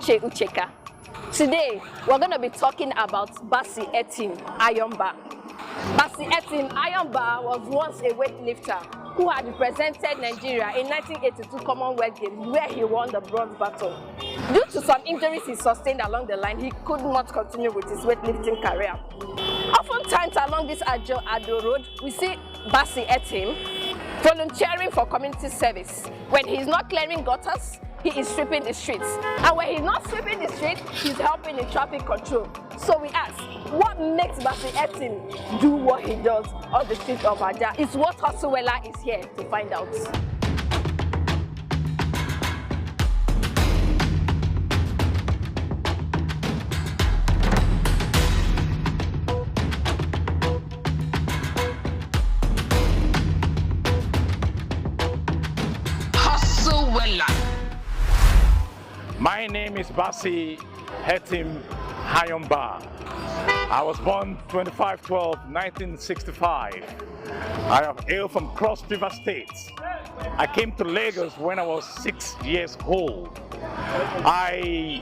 Uche Ucheka. Today, we're going to be talking about Bassey Etim Iron Bar. Bassey Etim Iron Bar was once a weightlifter who had represented Nigeria in 1982 Commonwealth Games, where he won the bronze battle. Due to some injuries he sustained along the line, he could not continue with his weightlifting career. Oftentimes along this Ado road, we see Bassey Etim volunteering for community service. When he's not clearing gutters, he is sweeping the streets. And when he's not sweeping the streets, he's helping in traffic control. So we ask, what makes Bassey Etim do what he does on the streets of Naija? It's what Hustlewella is here to find out. My name is Bassey Etim Iron Bar. I was born 25/12/1965. I hail from Cross River State. I came to Lagos when I was 6 years old. I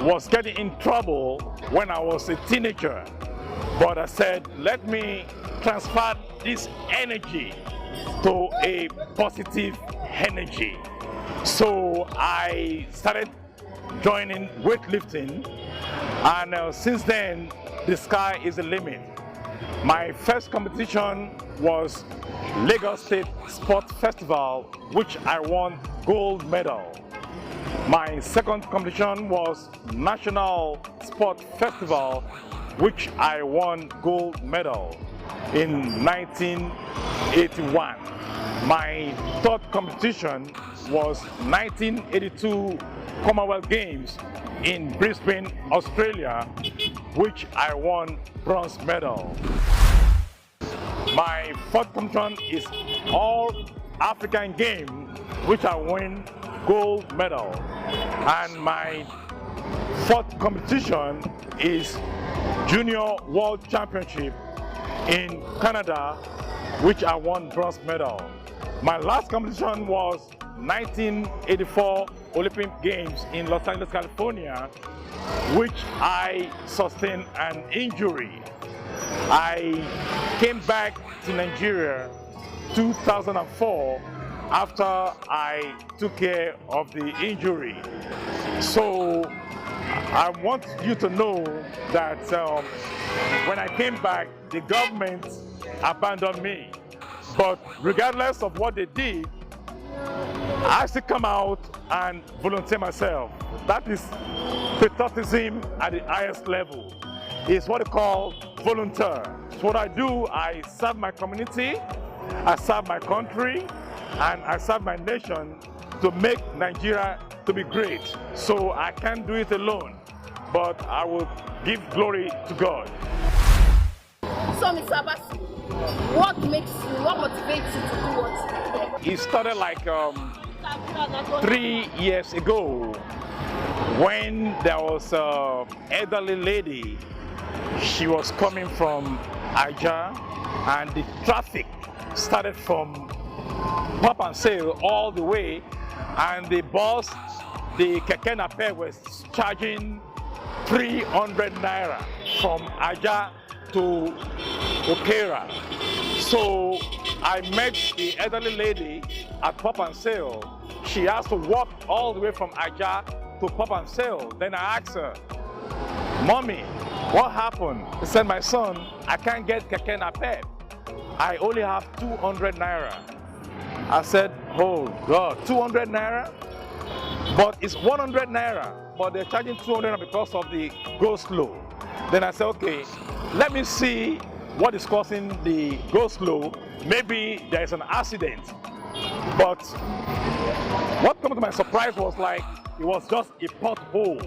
was getting in trouble when I was a teenager, but I said, let me transfer this energy to a positive energy. So I started joining weightlifting, and since then the sky is the limit. My first competition was Lagos State Sport Festival, which I won gold medal. My second competition was National Sport Festival, which I won gold medal in 1981. My third competition was 1982 Commonwealth Games in Brisbane, Australia, which I won bronze medal. My fourth competition is All African Games, which I won gold medal. And my fourth competition is Junior World Championship in Canada, which I won bronze medal. My last competition was 1984 Olympic Games in Los Angeles, California, which I sustained an injury. I came back to Nigeria 2004 after I took care of the injury. So I want you to know that when I came back, the government abandoned me. But regardless of what they did, I still come out and volunteer myself. That is patriotism at the highest level. It's what they call volunteer. It's what I do. I serve my community, I serve my country, and I serve my nation to make Nigeria to be great. So I can't do it alone, but I will give glory to God. So Mr. Bassey, what motivates you to do what? It started like 3 years ago when there was an elderly lady. She was coming from Naija, and the traffic started from Pop and Sale all the way, and the bus, the Keke Napep, was charging 300 naira from Naija to Okera. So I met the elderly lady at Pop and Sale. She has to walk all the way from Naija to Pop and Sale. Then I asked her, "Mommy, what happened?" She said, "My son, I can't get Keke Napep. I only have 200 naira. I said, "Oh God, 200 naira? But it's 100 naira, but they're charging 200 because of the go slow." Then I said, "Okay, let me see what is causing the go slow. Maybe there is an accident." But what came to my surprise was like, it was just a pothole.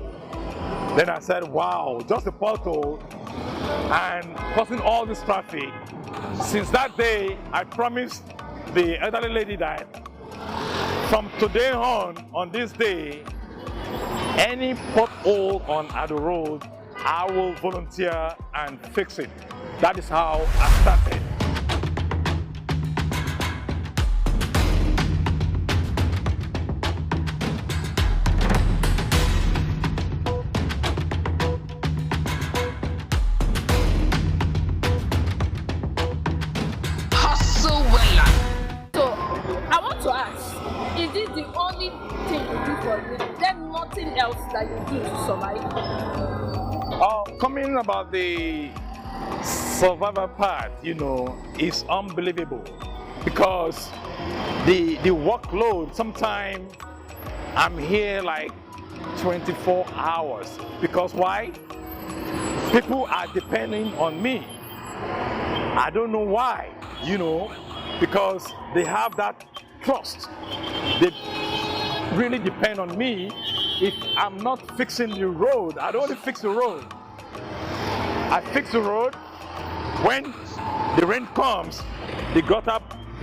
Then I said, wow, just a pothole and causing all this traffic. Since that day, I promised the elderly lady that from today on this day, any pothole on Ado Road, I will volunteer and fix it. That is how I started. Coming about the survivor part, is unbelievable because the workload, sometimes I'm here like 24 hours. Because why? People are depending on me. I don't know why, because they have that trust. They really depend on me. If I'm not fixing the road, I don't only fix the road. I fix the road. When the rain comes, the gutter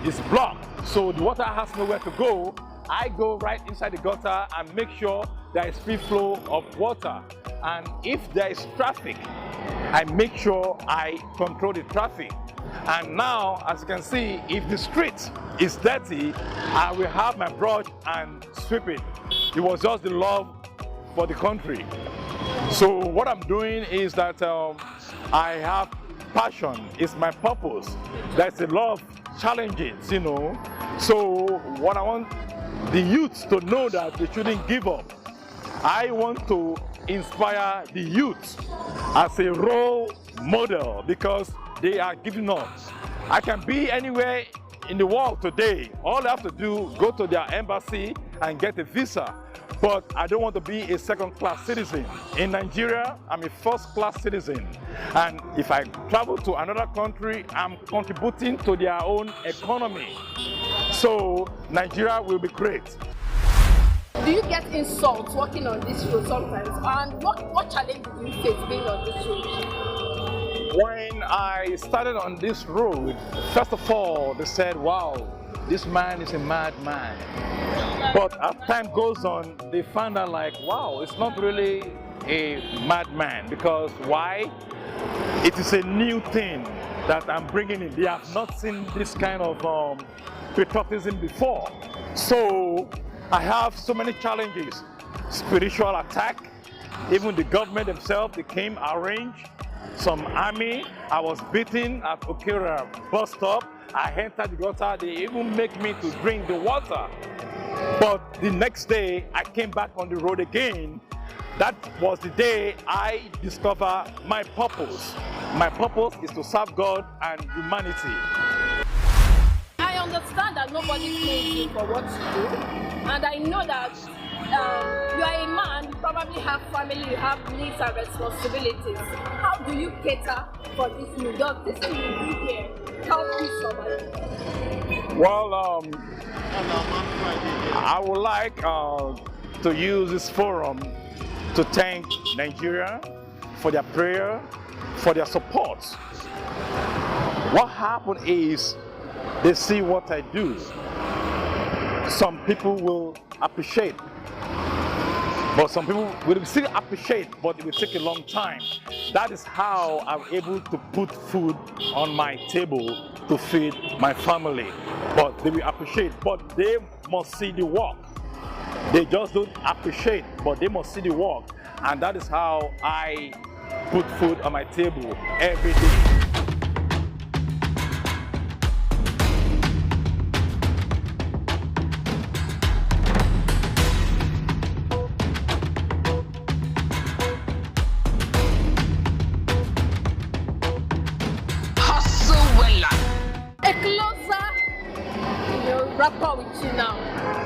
is blocked, so the water has nowhere to go. I go right inside the gutter and make sure there is free flow of water. And if there is traffic, I make sure I control the traffic. And now, as you can see, if the street is dirty, I will have my brush and sweep it. It was just the love for the country. So what I'm doing is that I have passion. It's my purpose. There's a lot of challenges, So what I want the youth to know that they shouldn't give up. I want to inspire the youth as a role model because they are giving up. I can be anywhere in the world today. All I have to do, go to their embassy and get a visa. But I don't want to be a second-class citizen. In Nigeria, I'm a first-class citizen. And if I travel to another country, I'm contributing to their own economy. So Nigeria will be great. Do you get insults working on this road sometimes? And what challenge do you face being on this road? When I started on this road, first of all, they said, wow, this man is a madman. But as time goes on, they found out like, wow, it's not really a madman. Because why? It is a new thing that I'm bringing in. They have not seen this kind of patriotism before. So I have so many challenges. Spiritual attack, even the government themselves, they came arranged. Some army, I was beaten at Okera bus stop. I entered the gutter, they even make me to drink the water. But the next day, I came back on the road again. That was the day I discovered my purpose. My purpose is to serve God and humanity. I understand that nobody pays you for what you do. And I know that you are a man, you probably have family, you have needs and responsibilities. How do you cater for this need? Does this thing you do here help you survive? Well, I would like to use this forum to thank Nigeria for their prayer, for their support. What happened is they see what I do. Some people will appreciate, but some people will still appreciate, but it will take a long time. That is how I'm able to put food on my table to feed my family. But they will appreciate, but they must see the work. They just don't appreciate, but they must see the work. And that is how I put food on my table every day. Rapport with you now.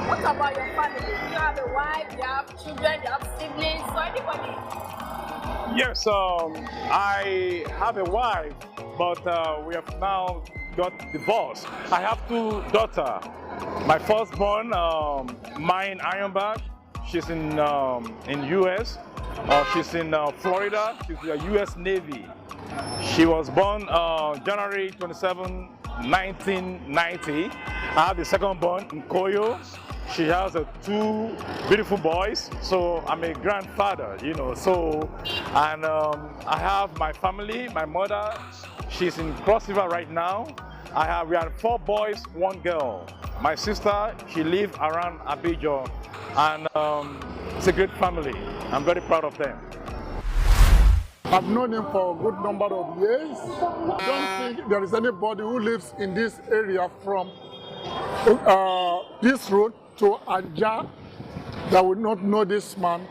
What about your family? Do you have a wife? Do you have children? Do you have siblings? Or anybody? Yes, I have a wife, but we have now got divorced. I have two daughters. My firstborn, mine Ironback, she's in US. She's in Florida. She's in the US Navy. She was born January 27, 1990. I have the second born in Koyo. She has two beautiful boys, so I'm a grandfather, So, and I have my family, my mother, she's in Cross River right now. We have 4 boys, 1 girl. My sister, she lives around Abidjan, and it's a great family. I'm very proud of them. I've known him for a good number of years. I don't think there is anybody who lives in this area from this road to that would not know this man.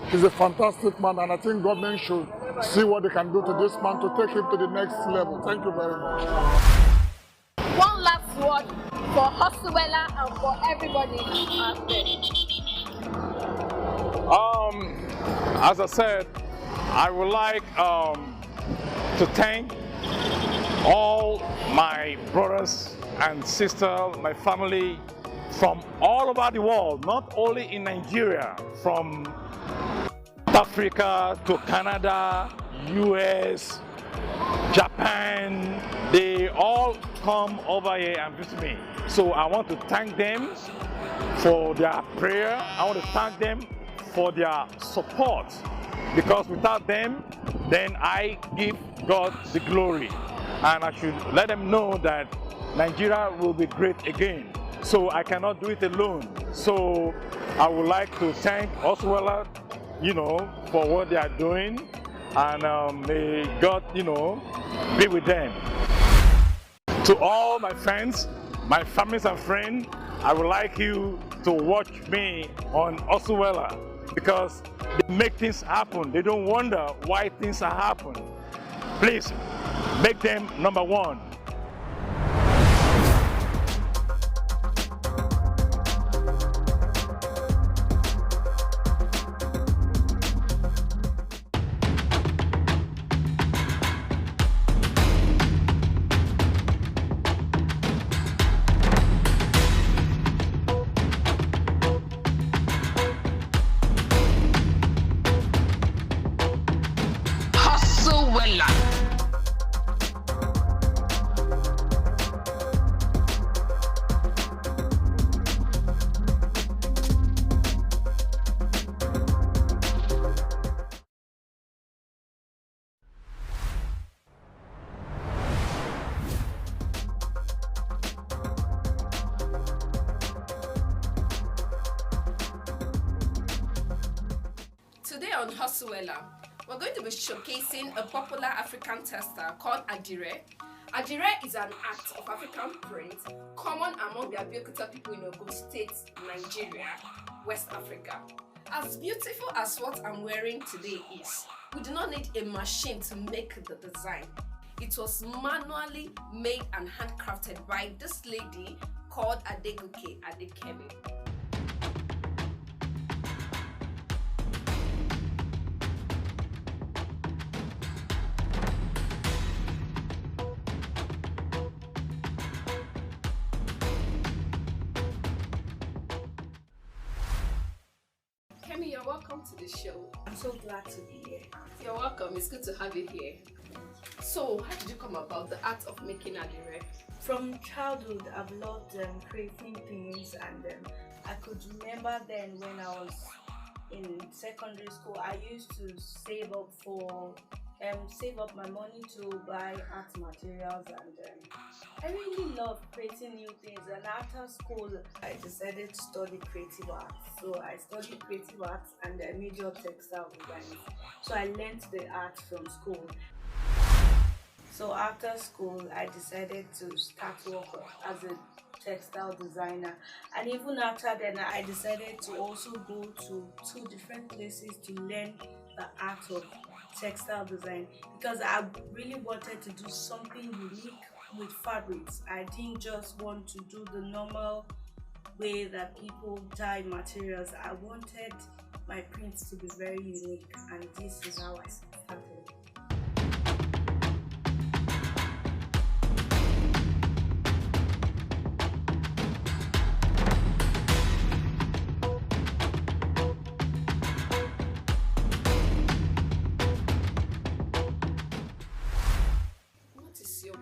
He's a fantastic man, and I think government should see what they can do to this man to take him to the next level. Thank you very much. One last word for Hustlewella and for everybody out there. As I said, I would like to thank all my brothers and sisters, my family from all over the world, not only in Nigeria, from South Africa to Canada, US, Japan. They all come over here and visit me. So I want to thank them for their prayer. I want to thank them for their support, because without them, then I give God the glory. And I should let them know that Nigeria will be great again. So I cannot do it alone. So I would like to thank Hustlewella, for what they are doing, and may God, be with them. To all my friends, my families and friends, I would like you to watch me on Hustlewella, because they make things happen. They don't wonder why things are happening. Please make them number one. Today on Hustlewella, we're going to be showcasing a popular African textile called adire. Adire is an act of African print common among the Abeokuta people in Ogun State, Nigeria, West Africa. As beautiful as what I'm wearing today is, we do not need a machine to make the design. It was manually made and handcrafted by this lady called Adegoke Adekemi. Kemi, you're welcome to the show. I'm so glad to be here. You're welcome. It's good to have you here. So, how did you come about the art of making adire? From childhood, I've loved creating things, and I could remember then when I was in secondary school, I used to save up my money to buy art materials, and I really love creating new things. And after school, I decided to study creative arts. So I studied creative arts and major textile design. So I learned the art from school. So after school, I decided to start work as a textile designer, and even after then, I decided to also go to 2 different places to learn the art of textile design, because I really wanted to do something unique with fabrics. I didn't just want to do the normal way that people dye materials. I wanted my prints to be very unique, and this is how I started.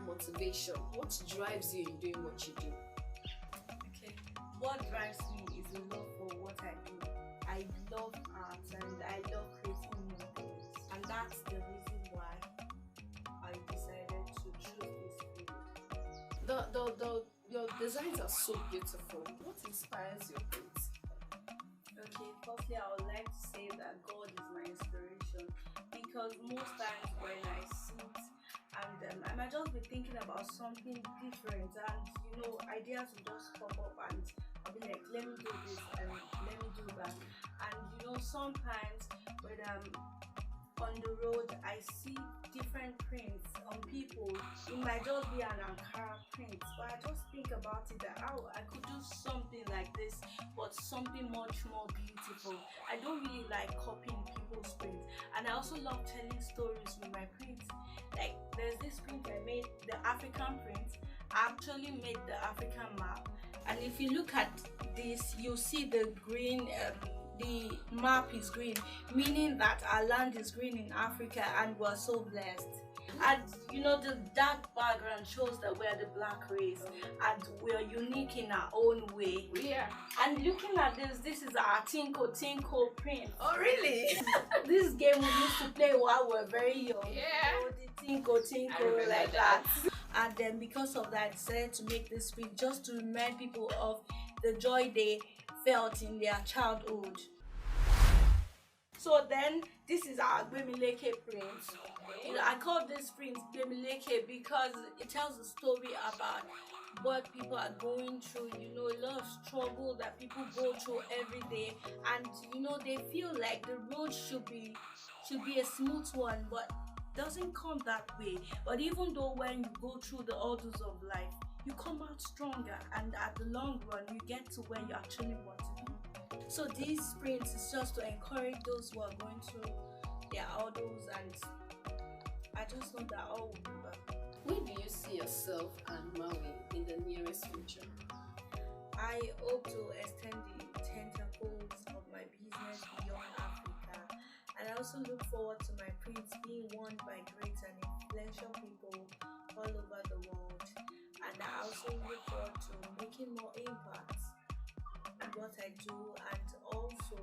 Motivation? What drives you in doing what you do? Okay, what drives me is the love for what I do. I love art and I love creating new things, and that's the reason why I decided to choose this field. Your designs are so beautiful. What inspires your prints? Okay, firstly, I would like to say that God is my inspiration, because most times when I sit and I might just be thinking about something different, and ideas will just pop up, and I'll be like, let me do this and let me do that. And sometimes when I'm on the road, I see different prints on people. It might just be an Ankara print, but I just think about it that oh, I could do something like this, but something much more beautiful. I don't really like copying people's prints, and I also love telling stories with my prints. Like there's this print I made, the African print. I actually made the African map, and if you look at this, you'll see the green. The map is green, meaning that our land is green in Africa, and we're so blessed. And you know, the dark background shows that we're the black race and we're unique in our own way. Yeah. And looking at this is our Tinko print. Oh, really? This game we used to play while we were very young. Yeah. Oh, the Tinko like that. And then because of that, I decided to make this print just to remind people of the joy they felt in their childhood. So then this is our Gbemileke print. You know, I call this print Gbemileke because it tells a story about what people are going through, you know, a lot of struggle that people go through every day, and you know, they feel like the road should be a smooth one, but doesn't come that way. But even though when you go through the orders of life, you come out stronger, and at the long run you get to where you actually want to be. So these sprints is just to encourage those who are going through their orders, and I just know that all will be well. Where do you see yourself and Maui in the nearest future? I hope to extend the tentacles of my business beyond Africa, and I also look forward to my prints being worn by great and influential people all over the world. And I also look forward to making more impact in what I do, and also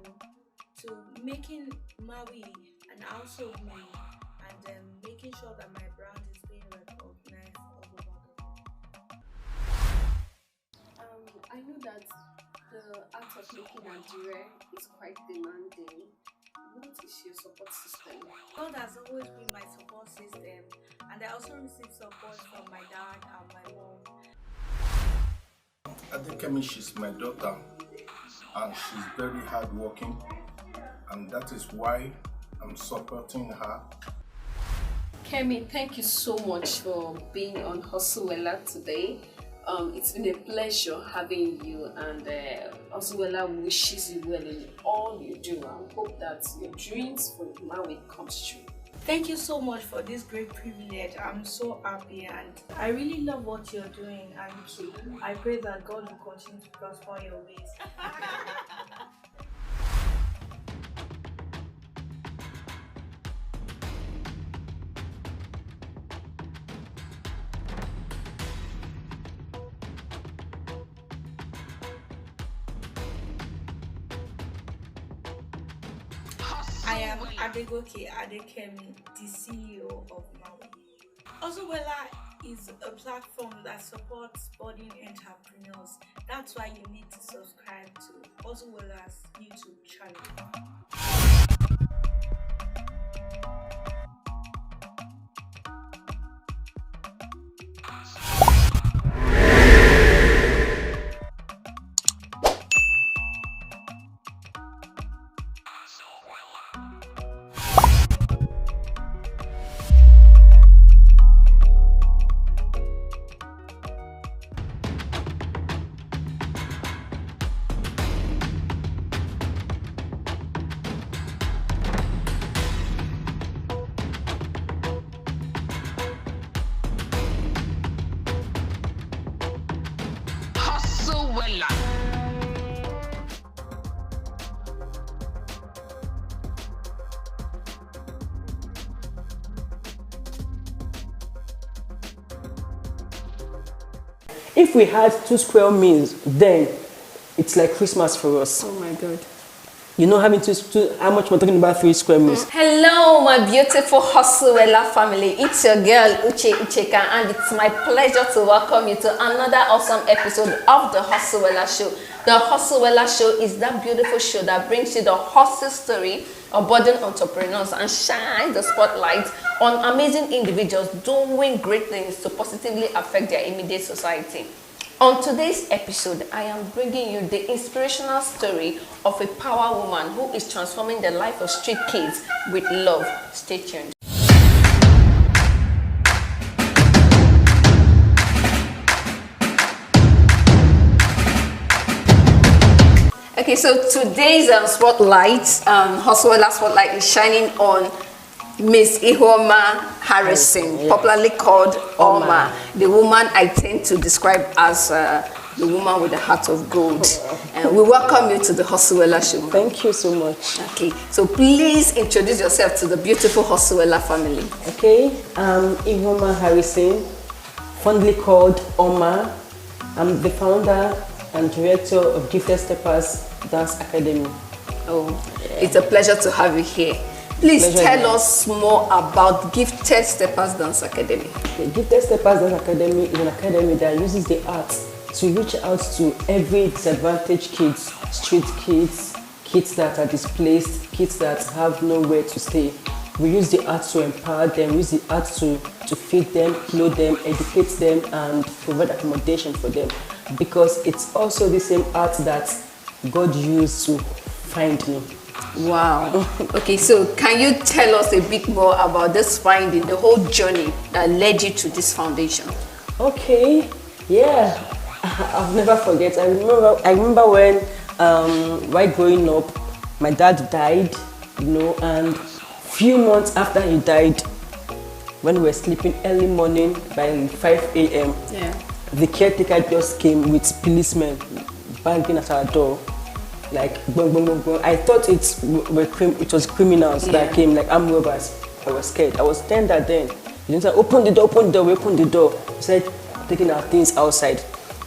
to making Maui an household name, and making sure that my brand is being recognized all over the world. I know that the art of making Nigeria is quite demanding. What is your support system? God has always been my support system, and I also receive support from my dad and my mom. I think Kemi, she's my daughter, and she's very hardworking, and that is why I'm supporting her. Kemi, thank you so much for being on Hustlewella today. It's been a pleasure having you, and Hustlewella wishes you well in all you do, and hope that your dreams for Maui comes true. Thank you so much for this great privilege. I'm so happy, and I really love what you're doing, and I pray that God will continue to prosper your ways. I am Adegoke Adekemi, the CEO of Maui. Hustlewella is a platform that supports budding entrepreneurs. That's why you need to subscribe to Hustlewella's YouTube channel. If we had 2 square meals, then it's like Christmas for us. Oh my God. You know, having how much we're talking about 3 square meals. Hello, my beautiful Hustlewella family. It's your girl Uche Ucheka, and it's my pleasure to welcome you to another awesome episode of the Hustlewella Show. The Hustlewella Show is that beautiful show that brings you the hustle story of budding entrepreneurs and shine the spotlight on amazing individuals doing great things to positively affect their immediate society. On today's episode, I am bringing you the inspirational story of a power woman who is transforming the life of street kids with love. Stay tuned. Okay, so today's Hustlewella Spotlight is shining on Miss Ihoma Harrison, popularly called Oma, the woman I tend to describe as the woman with the heart of gold. And we welcome you to the Hustlewella Show. Thank you so much. Okay, so please introduce yourself to the beautiful Hustlewella family. Okay, I'm Ihoma Harrison, fondly called Oma. I'm the founder and director of Gifted Steppers Dance Academy. Oh, it's a pleasure to have you here. Please tell us more about Gifted Steppers Dance Academy. The Gifted Steppers Dance Academy is an academy that uses the arts to reach out to every disadvantaged kids, street kids, kids that are displaced, kids that have nowhere to stay. We use the arts to empower them, we use the arts to feed them, clothe them, educate them, and provide accommodation for them. Because it's also the same art that God used to find me. Wow. Okay, so can you tell us a bit more about this finding, the whole journey that led you to this foundation? Okay, yeah, I'll never forget. I remember when, while growing up, my dad died, and few months after he died, when we were sleeping early morning by 5 a.m., the caretaker just came with policemen banging at our door. Like, boom, boom, boom, boom. I thought it was criminals that came, like armed robbers. I was scared. I was tender then. He said, open the door, we opened the door. He said, taking our things outside.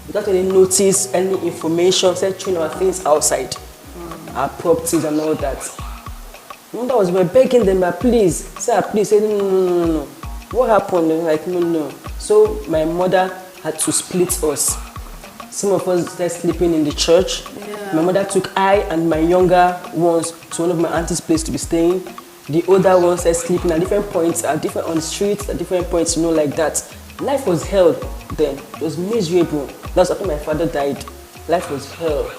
Without any notice, any information, said, throwing our things outside. Our properties and all that. That was, we're begging them, please. Sir, please. Say, no. What happened? They were like, no. So my mother had to split us. Some of us started sleeping in the church. My mother took I and my younger ones to one of my auntie's place to be staying. The older ones started sleeping at different points, on the streets, at different points, like that. Life was hell then. It was miserable. That's after my father died. Life was hell.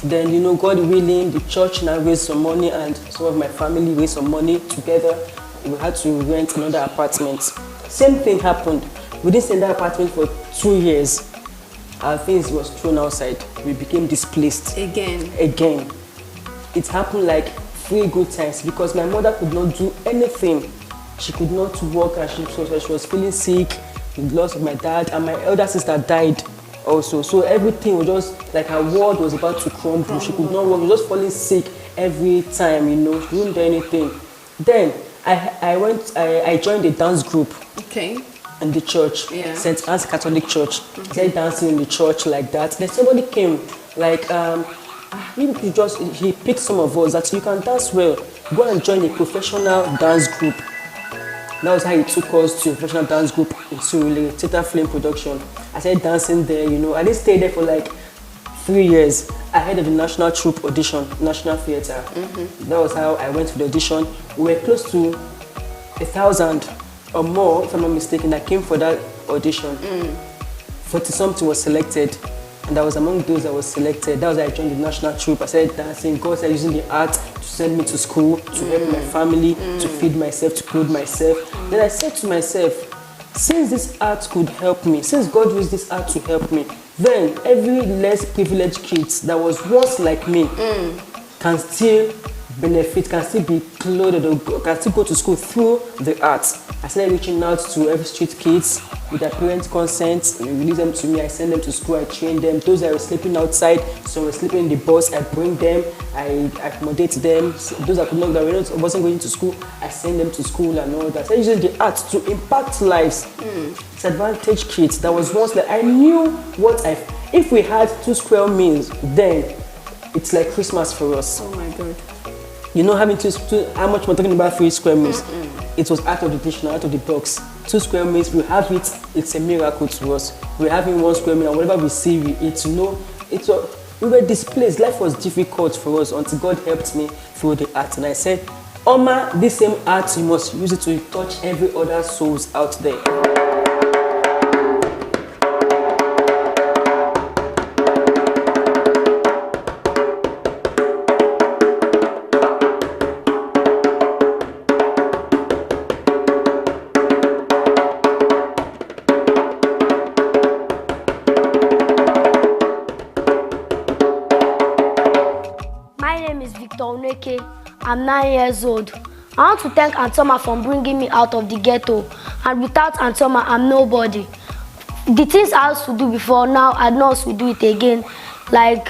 Then, God willing, the church now raised some money and some of my family raised some money together. We had to rent another apartment. Same thing happened. We didn't stay in that apartment for 2 years. Our things was thrown outside. We became displaced. Again. It happened like 3 good times because my mother could not do anything. She could not work and she was feeling sick. The loss of my dad and my elder sister died also. So everything was just like her world was about to crumble. She could not work. She was just falling sick every time, She wouldn't do anything. Then I joined a dance group. Okay. In the church, St. Anne's Catholic Church. Started dancing in the church like that. Then somebody came, like, he picked some of us that you can dance well. Go and join a professional dance group. That was how he took us to a professional dance group into theater film production. I started dancing there, I didn't stay there for like 3 years. Ahead of the national troupe audition, National Theatre. That was how I went to the audition. We were close to 1,000 or more, if I'm not mistaken, that came for that audition. 40-something was selected, and I was among those that was selected. That was how I joined the national troupe. I started dancing. God started using the art to send me to school, to help my family, to feed myself, to clothe myself. Then I said to myself, since this art could help me, since God used this art to help me, then every less privileged kids that was once like me can still benefit, can still be clothed, or can still go to school through the arts. I started reaching out to every street kids with their parents' consent. They release them to me, I send them to school, I train them. Those that were sleeping outside, some were sleeping in the bus, I bring them, I accommodate them. Those that wasn't going to school, I send them to school and all that. I using the arts to impact lives. Disadvantaged kids that was once like, I knew what if we had 2 square meals, then it's like Christmas for us. Oh my God. Having how much we're talking about 3 square meals. It was out of the dictionary, out of the box. 2 square meals, we have it, it's a miracle to us. We're having 1 square meal, and whatever we see, we eat. We were displaced. Life was difficult for us until God helped me through the art. And I said, Oma, this same art, you must use it to touch every other souls out there. Oneke. I'm 9 years old. I want to thank Antoma for bringing me out of the ghetto. And without Antoma, I'm nobody. The things I used to do before, now I know how to do it again. Like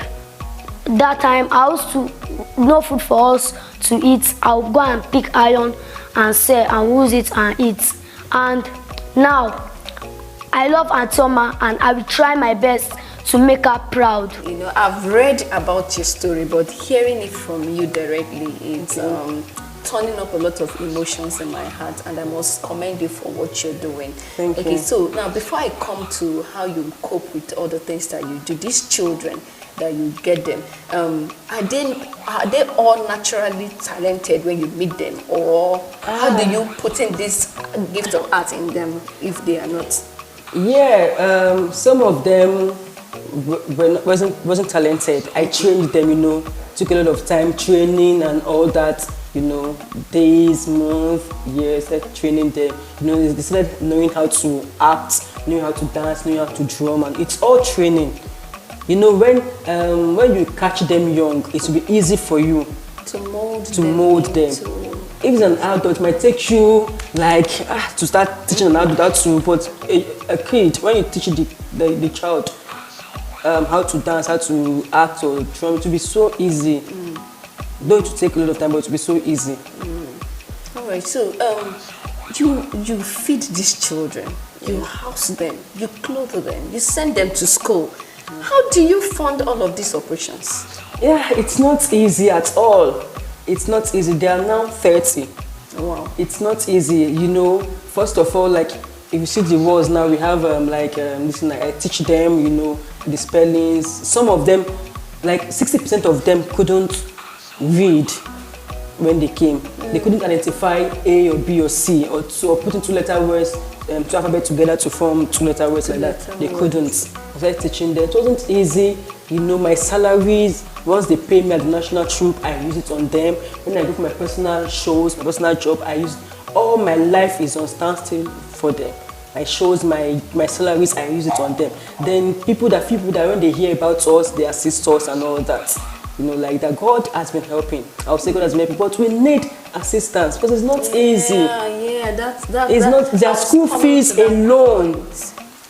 that time, I used to no food for us to eat. I'll go and pick iron and sell and use it and eat. And now, I love Antoma and I will try my best to make her proud. You know, I've read about your story, but hearing it from you directly, it's turning up a lot of emotions in my heart, and I must commend you for what you're doing. Thank you. Okay, so now before I come to how you cope with all the things that you do, these children that you get them, are they all naturally talented when you meet them, or how do you put in this gift of art in them if they are not? Yeah, some of them wasn't talented. I trained them, you know, took a lot of time training and all that, you know, days, months, years, like training them. You know, they started knowing how to act, knowing how to dance, knowing how to drum, and it's all training. You know, when you catch them young, it will be easy for you to mold them. If it's an adult, it might take you like to start teaching an adult how to, but a kid, when you teach the child how to dance, how to act or drum, it will be so easy. Though it will take a lot of time, but it will be so easy. All right, so you feed these children, you house them, you clothe them, you send them to school. How do you fund all of these operations? Yeah, it's not easy at all. It's not easy. They are now 30. Wow. It's not easy, you know. First of all, like if you see the words now, we have listen, I teach them, you know, the spellings. Some of them, like 60% of them couldn't read when they came. They couldn't identify A or B or C or putting two-letter words, two alphabets together to form two-letter words like that. They couldn't. I started teaching them. It wasn't easy. You know, my salaries, once they pay me at the national troop, I use it on them. When I go for my personal shows, my personal job, I use all my life is on standstill for them. My shows, my salaries, I use it on them. Then people that when they hear about us, they assist us and all that. You know, like that God has been helping. I'll say God has been helping, but we need assistance because it's not easy. Yeah, that's it's not their school fees alone.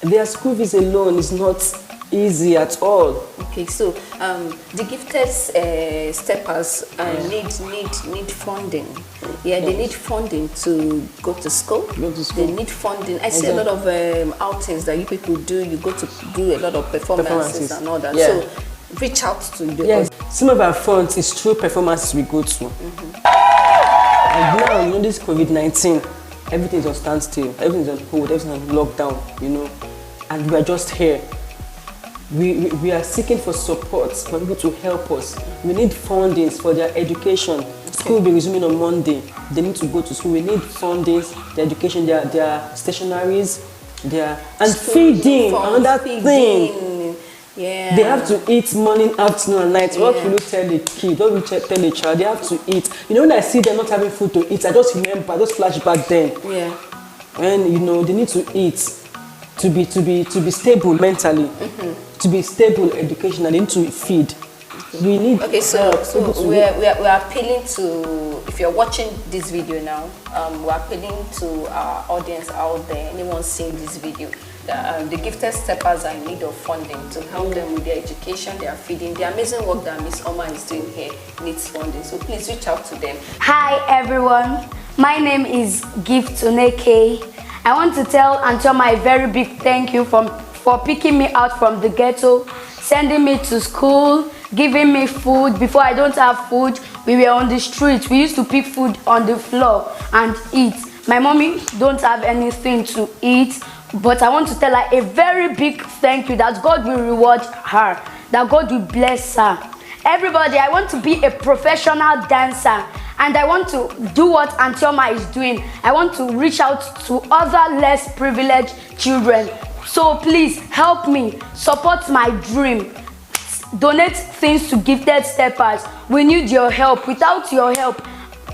Their school fees alone is not easy at all. Okay, so the gifted steppers need funding. Yeah, they need funding to go to school. They need funding. I see a lot of outings that you people do. You go to do a lot of performances and all that. Yeah. So reach out to them. Yes, some of our funds is through performances we go to. And now, you know, this COVID-19, everything is on standstill, everything is on hold, everything is on lockdown, you know, and we are just here. We are seeking for support, for people to help us. We need fundings for their education. School will be resuming on Monday. They need to go to school. We need fundings, their education, their stationaries, and feeding, another thing. Yeah. They have to eat morning, afternoon, and night. What will you tell the kid? What will you tell the child? They have to eat. You know, when I see them not having food to eat, I just remember, I just flash back then. Yeah. And you know, they need to eat to be stable mentally, to be stable educationally, they need to feed. We need. Okay, so we're appealing to, if you're watching this video now, we're appealing to our audience out there, anyone seeing this video. The gifted steppers are in need of funding to help them with their education, their feeding. The amazing work that Miss Oma is doing here needs funding. So please reach out to them. Hi everyone, my name is Gift Oneke. I want to tell Antoma a very big thank you for picking me out from the ghetto, sending me to school, giving me food. Before I don't have food, we were on the street. We used to pick food on the floor and eat. My mommy don't have anything to eat. But I want to tell her a very big thank you, that God will reward her, that God will bless her. Everybody, I want to be a professional dancer, and I want to do what Antoma is doing. I want to reach out to other less privileged children. So please help me, support my dream. Donate things to gifted steppers. We need your help. Without your help,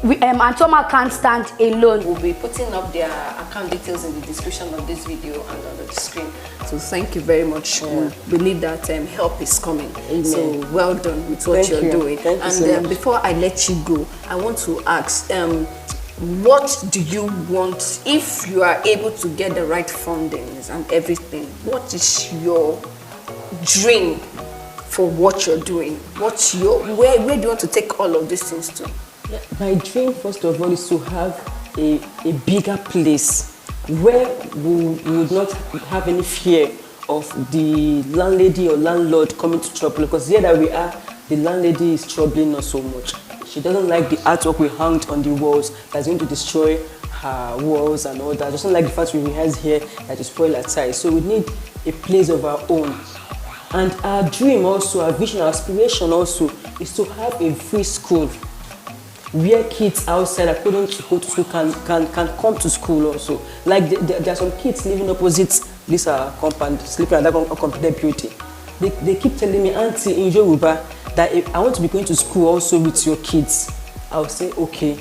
Antoma can't stand alone. We'll be putting up their account details in the description of this video and on the screen. So thank you very much. We believe that help is coming. Amen. So well done with what you're doing. Thank you and so much. Before I let you go, I want to ask, what do you want if you are able to get the right fundings and everything? What is your dream for what you're doing? What's your where do you want to take all of these things to? My dream, first of all, is to have a bigger place where we would not have any fear of the landlady or landlord coming to trouble. Because here that we are, the landlady is troubling us so much. She doesn't like the artwork we hung on the walls that's going to destroy her walls and all that. She doesn't like the fact we rehearse here that is spoil outside. So we need a place of our own. And our dream also, our vision, our aspiration also is to have a free school where kids outside that couldn't go to school can come to school also. Like there are some kids living opposite this compound, sleeping at that uncompleted beauty. They keep telling me, Auntie, in Yoruba, that if I want to be going to school also with your kids. I'll say, okay.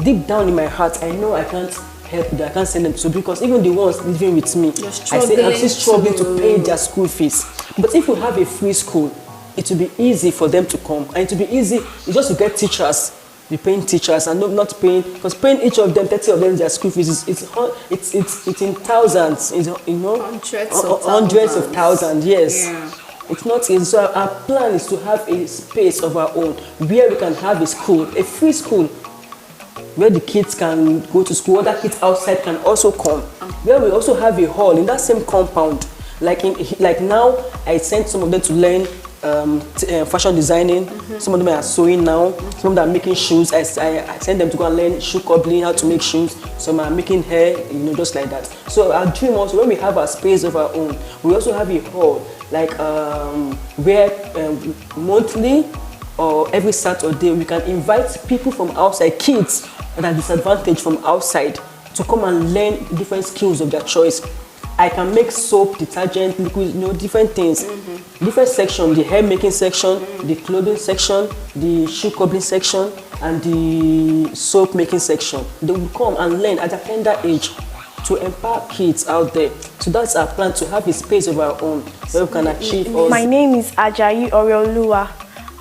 Deep down in my heart, I know I can't help them, I can't send them to school because even the ones living with me, I'm still struggling to pay their school fees. But if we have a free school, it will be easy for them to come. And it will be easy, it's just to get teachers. Be paying teachers and not paying, because paying each of them, 30 of them, their school fees, it's in thousands, you know, hundreds of thousands, yes. Yeah. It's not easy. So our plan is to have a space of our own where we can have a school, a free school, where the kids can go to school, other kids outside can also come. Where we also have a hall in that same compound. Like now, I sent some of them to learn fashion designing. Some of them are sewing now. Some of them are making shoes. I send them to go and learn shoe cobbling, how to make shoes. Some are making hair, you know, just like that. So our dream also, when we have our space of our own, we also have a hall, like where monthly or every Saturday we can invite people from outside, kids that are disadvantaged from outside, to come and learn different skills of their choice. I can make soap, detergent, liquid, you know, different things. Different section, the hair making section, the clothing section, the shoe cobbling section, and the soap making section. They will come and learn at a tender age to empower kids out there. So that's our plan, to have a space of our own where we can achieve all. My name is Ajayi Orioluwa.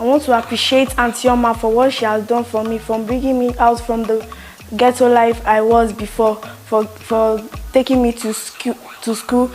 I want to appreciate Auntie Oma for what she has done for me, from bringing me out from the ghetto life I was before, for taking me to school,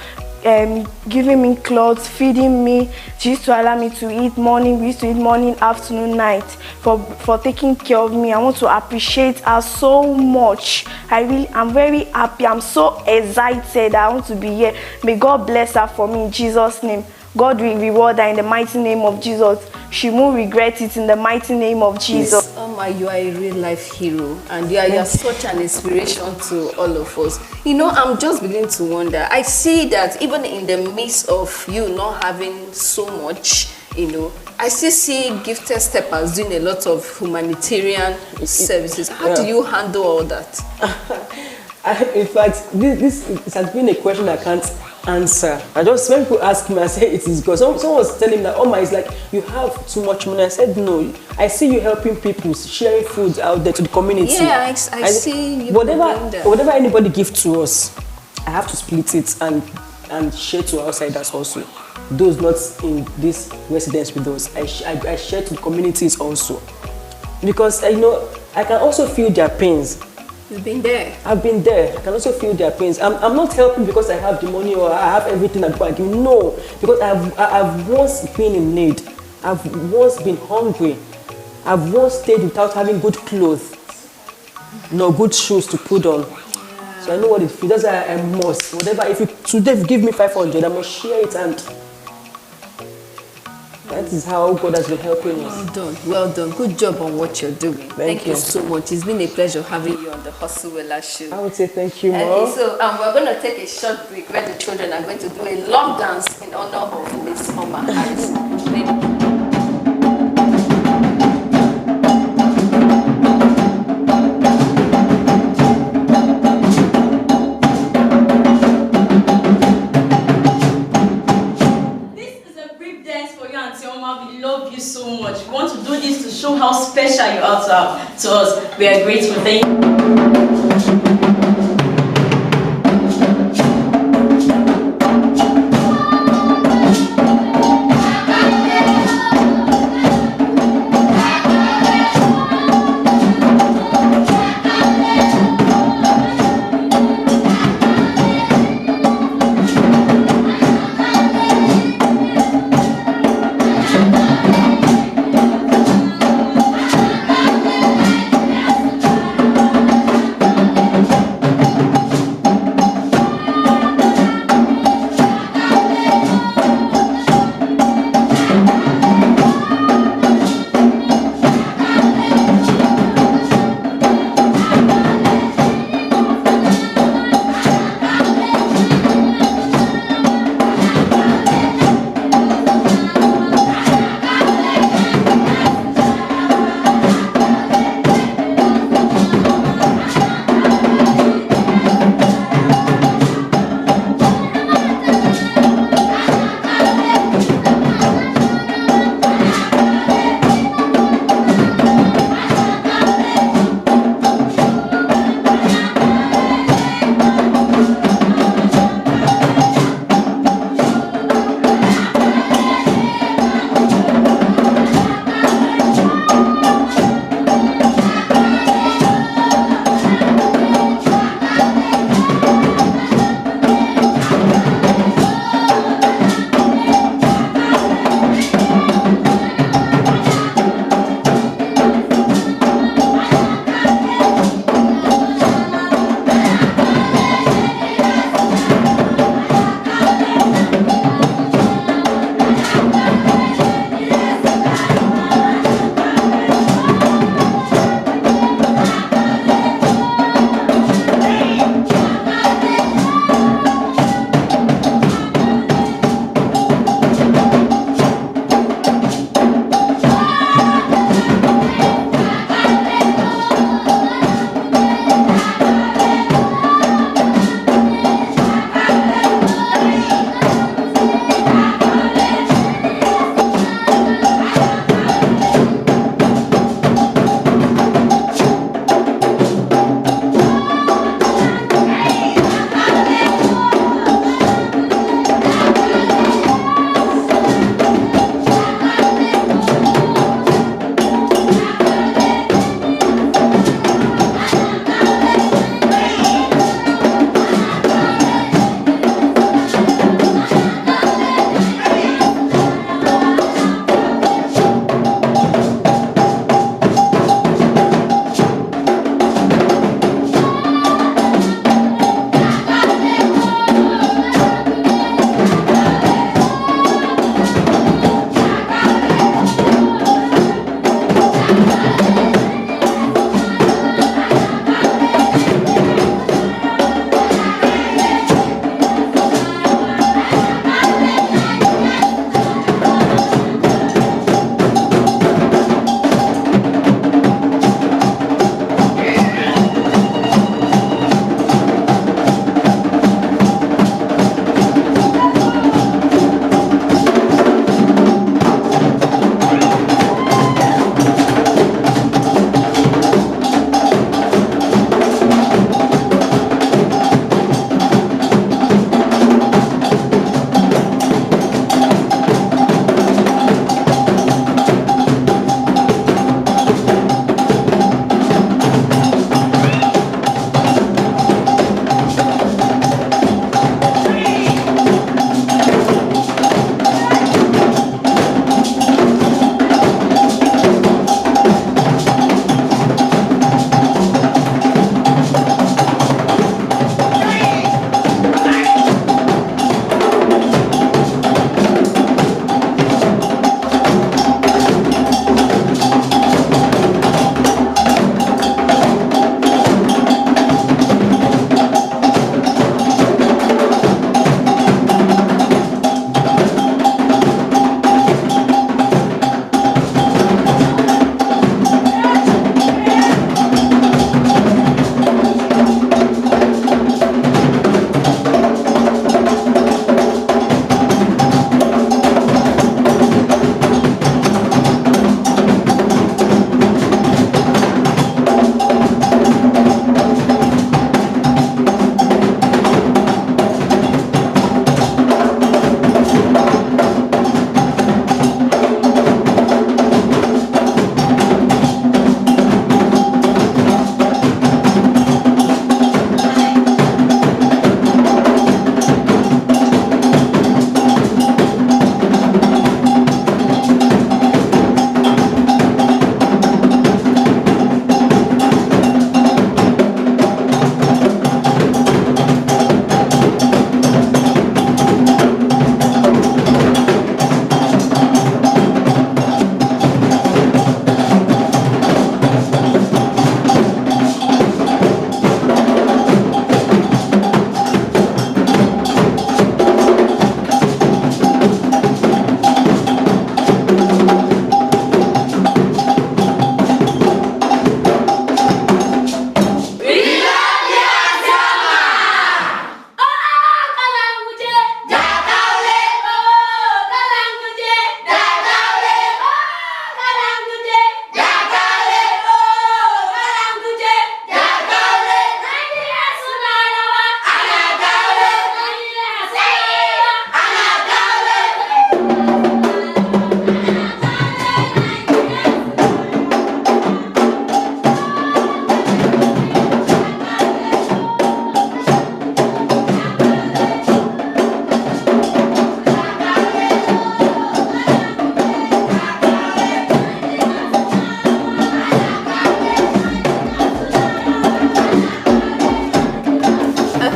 giving me clothes, feeding me. She used to allow me to eat morning. We used to eat morning, afternoon, night, for taking care of me. I want to appreciate her so much. I'm very happy. I'm so excited. I want to be here. May God bless her for me in Jesus' name. God will reward her in the mighty name of Jesus. She won't regret it in the mighty name of Jesus. Yes. You are a real life hero, and you are such an inspiration to all of us. You know, I'm just beginning to wonder. I see that even in the midst of you not having so much, you know, I still see gifted steppers doing a lot of humanitarian services. How do you handle all that? In fact, this has been a question I can't answer. When people ask me, I say it is God. Someone was telling me that, oh my, it's like you have too much money. I said no. I see you helping people, sharing food out there to the community. Yeah, I see you. Whatever anybody gives to us, I have to split it and share to outsiders also. Those not in this residence with us, I share to the communities also, because I know I can also feel their pains. You've been there. I've been there. I can also feel their pains. I'm not helping because I have the money or I have everything that I give. No, because I've once been in need. I've once been hungry. I've once stayed without having good clothes, no good shoes to put on. Yeah. So I know what it feels. That's why I must. Whatever. If you today give me 500, I must share it, and that is how God has been helping us. Well done. Well done. Good job on what you're doing. Thank you so much. It's been a pleasure having you on the Hustlewella Show. I would say thank you, Mom. Okay, so we're going to take a short break where the children are going to do a long dance in honor of Miss Oma Harris. How special you are to us. We are grateful. Thank you.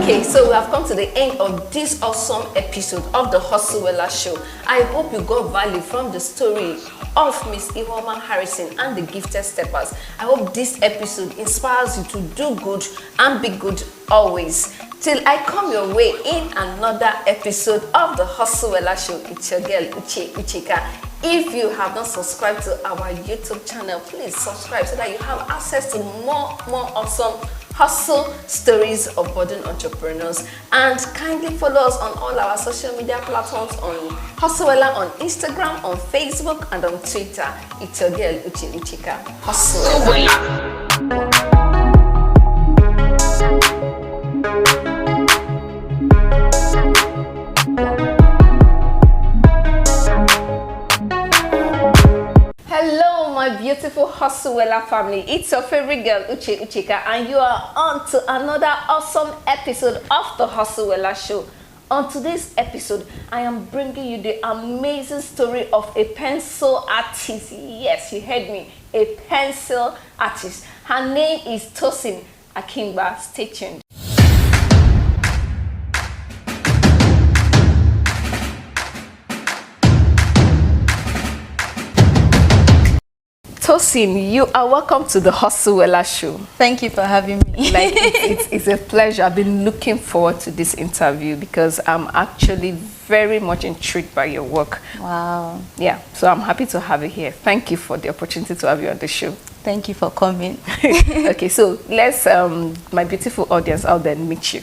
Okay, so we have come to the end of this awesome episode of the Hustlewella Show. I hope you got value from the story of Miss Ihuoma Harrison and the Gifted Steppers. I hope this episode inspires you to do good and be good always. Till I come your way in another episode of the Hustlewella Show, it's your girl Uche Ucheka. If you have not subscribed to our YouTube channel, please subscribe so that you have access to more awesome hustle stories of budding entrepreneurs. And kindly follow us on all our social media platforms on Hustlewella on Instagram, on Facebook, and on Twitter. It's your girl Uche Ucheka. Hustlewella. My beautiful Hustlewella family, it's your favorite girl Uche Ucheka, and you are on to another awesome episode of the Hustlewella Show. On today's episode, I am bringing you the amazing story of a pencil artist. Yes, you heard me, a pencil artist. Her name is Tosin Akingba. Stay tuned. Tosin, you are welcome to the Hustlewella Show. Thank you for having me. Like, it's a pleasure. I've been looking forward to this interview because I'm actually very much intrigued by your work. Wow. Yeah, so I'm happy to have you here. Thank you for the opportunity to have you on the show. Thank you for coming. Okay, so let's, my beautiful audience out there, meet you.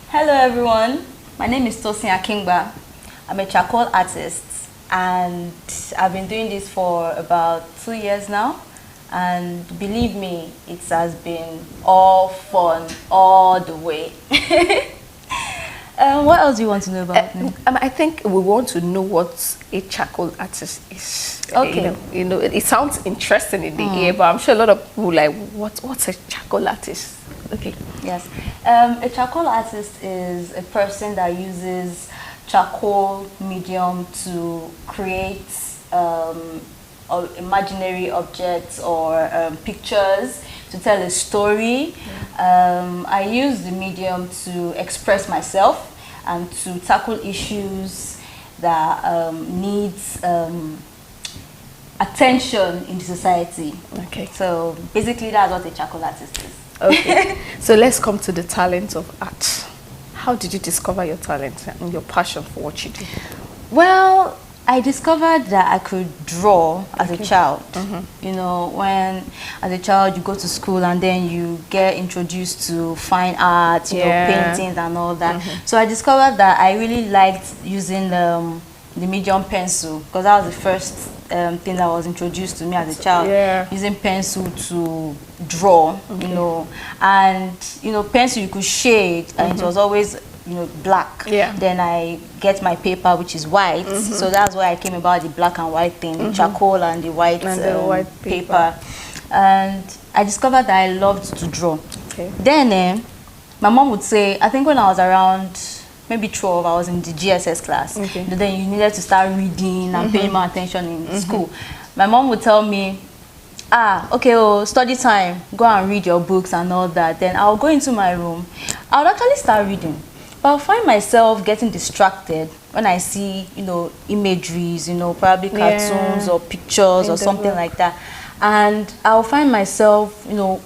Hello, everyone. My name is Tosin Akingba. I'm a charcoal artist, and I've been doing this for about 2 years now, and believe me, it has been all fun all the way. What else do you want to know about me? I think we want to know what a charcoal artist is. Okay. You know, it sounds interesting in the ear, but I'm sure a lot of people like, what's a charcoal artist? Okay. Yes. A charcoal artist is a person that uses charcoal medium to create or imaginary objects or pictures to tell a story. I use the medium to express myself and to tackle issues that needs attention in the society. Okay. So basically that's what a charcoal artist is. Okay. So let's come to the talent of art. How did you discover your talent and your passion for what you do? Well, I discovered that I could draw as a child. You know, when as a child you go to school and then you get introduced to fine art, you know, paintings and all that. So I discovered that I really liked using the medium pencil, because that was the first thing that was introduced to me as a child. Using pencil to draw, you know, and you know, pencil you could shade, and it was always, you know, black. Then I get my paper, which is white. So that's why I came about the black and white thing, the charcoal and the white, paper. And I discovered that I loved to draw. Then my mom would say, I think when I was around maybe 12, I was in the GSS class. Then you needed to start reading and paying more attention in school. My mom would tell me, okay, oh, study time, go and read your books and all that. Then I'll go into my room. I would actually start reading, but I'll find myself getting distracted when I see, you know, imageries, you know, probably cartoons or pictures or something like that. And I'll find myself, you know,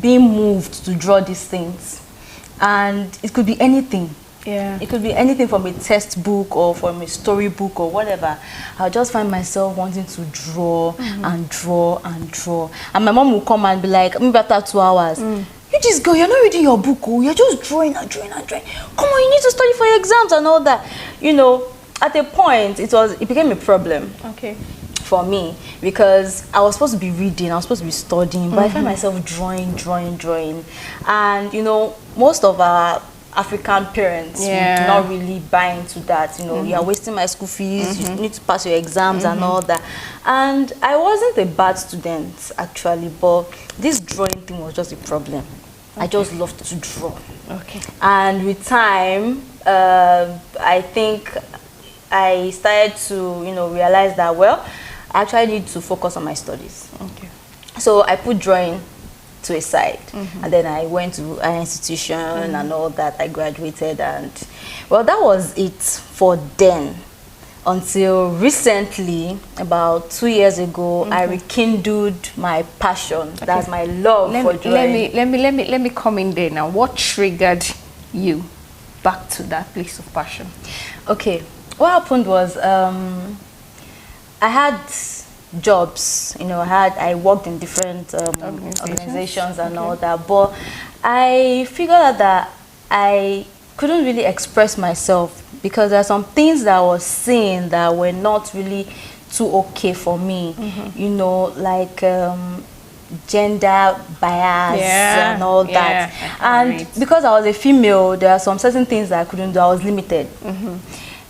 being moved to draw these things. And it could be anything. It could be anything from a textbook or from a storybook or whatever. I'll just find myself wanting to draw and draw and draw. And my mom will come and be like, maybe after 2 hours, you just go, you're not reading your book, oh, you're just drawing and drawing and drawing. Come on, you need to study for your exams and all that. You know, at a point, it became a problem. For me, because I was supposed to be reading, I was supposed to be studying, but I found myself drawing. And you know, most of our African parents do not really buy into that. You know, you're wasting my school fees, you need to pass your exams and all that. And I wasn't a bad student actually, but this drawing thing was just a problem. I just loved to draw. And with time, I think I started to, you know, realize that, well, I actually need to focus on my studies. So I put drawing to a side. And then I went to an institution and all that. I graduated, and well, that was it for then. Until recently, about 2 years ago, I rekindled my passion. That's my love for drawing. Let me come in there now. What triggered you back to that place of passion? Okay, what happened was I had jobs. You know, I worked in different organizations and all that, but I figured out that I couldn't really express myself because there are some things that I was seeing that were not really too okay for me. You know, like gender bias and all that. And because I was a female, there are some certain things that I couldn't do. I was limited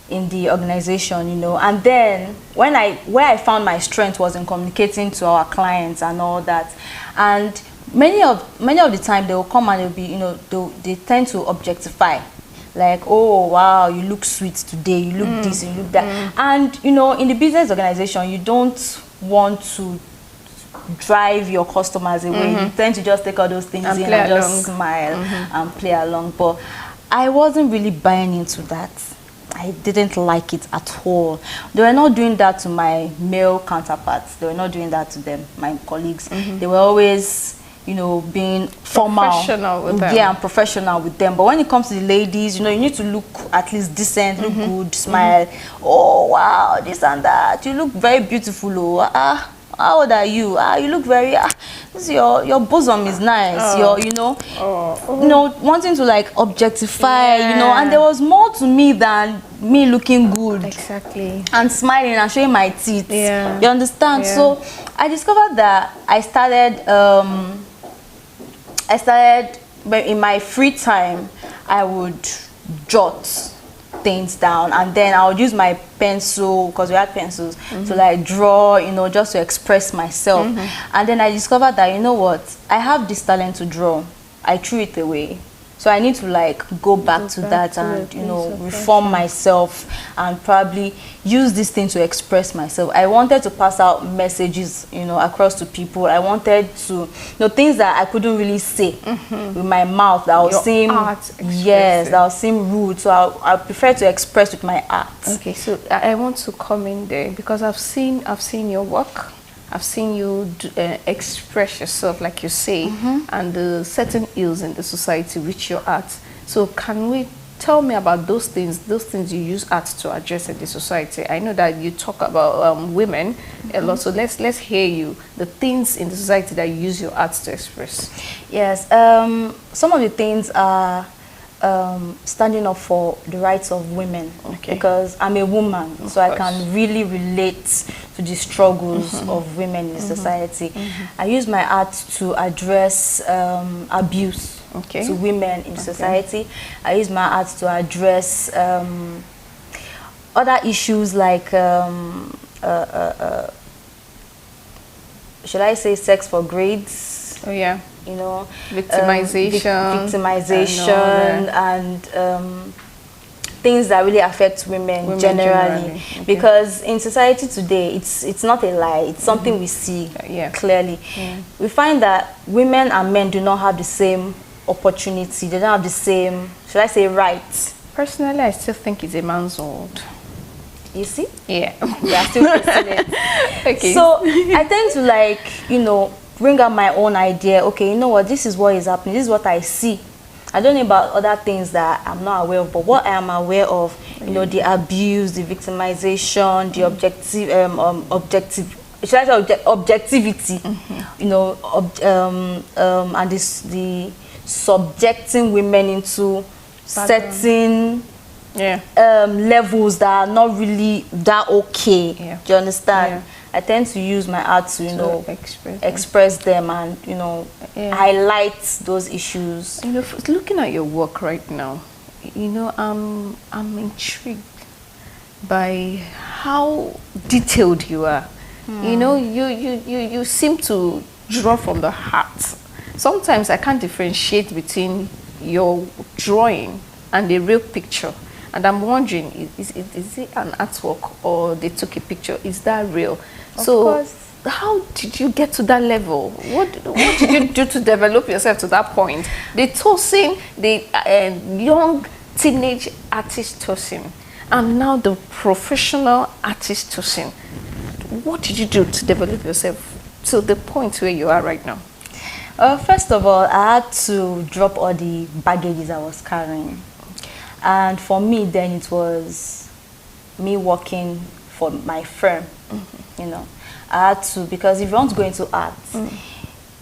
in the organization, you know. And then where I found my strength was in communicating to our clients and all that. And many of the time they will come and they'll be, you know, they tend to objectify. Like, oh wow, you look sweet today, you look this, you look that. And you know, in the business organization, you don't want to drive your customers away. You tend to just take all those things and in and just smile and play along. But I wasn't really buying into that. I didn't like it at all. They were not doing that to my male counterparts. They were not doing that to them, my colleagues. They were always, you know, being formal, professional with them. Yeah, and professional with them. But when it comes to the ladies, you know, you need to look at least decent, look good, smile. Oh wow, this and that. You look very beautiful. Oh, how old are you? You look very. This your bosom is nice. You know, you know, wanting to like objectify. You know, and there was more to me than me looking good. Exactly. And smiling and showing my teeth. Yeah. You understand? Yeah. So I discovered that I started in my free time, I would jot things down, and then I would use my pencil, because we had pencils, to like draw, you know, just to express myself. And then I discovered that, you know what, I have this talent to draw. I threw it away. So I need to like go back to that and, you know, reform myself and probably use this thing to express myself. I wanted to pass out messages, you know, across to people. I wanted to, you know, things that I couldn't really say with my mouth that will seem, that will seem rude. So I prefer to express with my art. Okay, so I want to come in there because I've seen your work. I've seen you express yourself, like you say, and the certain ills in the society with your art. So can we tell me about those things you use art to address in the society? I know that you talk about women a lot, so let's hear you, the things in the society that you use your art to express. Yes, some of the things are standing up for the rights of women, because I'm a woman, so I can really relate to the struggles of women in society. I use my art to address abuse to women in society. I use my art to address other issues like should I say sex for grades? Oh yeah. You know, victimization and things that really affect women generally. Because in society today, it's not a lie, it's something we see clearly. We find that women and men do not have the same opportunity, they don't have the same, should I say, rights. Personally, I still think it's a man's world. You see? Yeah. Yeah, still facing it. So I tend to, like, you know, bring up my own idea. Okay, you know what, this is what is happening, this is what I see. I don't know about other things that I'm not aware of, but what I am aware of, you know, the abuse, the victimization, the objectivity, you know, and the subjecting women into certain levels that are not really that okay. Do you understand? I tend to use my art to, you know, express them and, you know, highlight those issues. You know, looking at your work right now, you know, I'm intrigued by how detailed you are. You know, you seem to draw from the heart. Sometimes I can't differentiate between your drawing and the real picture. And I'm wondering, is it an artwork or they took a picture? Is that real? Of course. how did you get to that level? What did you do to develop yourself to that point? The Tosin, the young teenage artist Tosin, and now the professional artist Tosin. What did you do to develop yourself to the point where you are right now? First of all, I had to drop all the baggages I was carrying. And for me, then it was me working for my firm, you know. I had to, because if you want to go into art,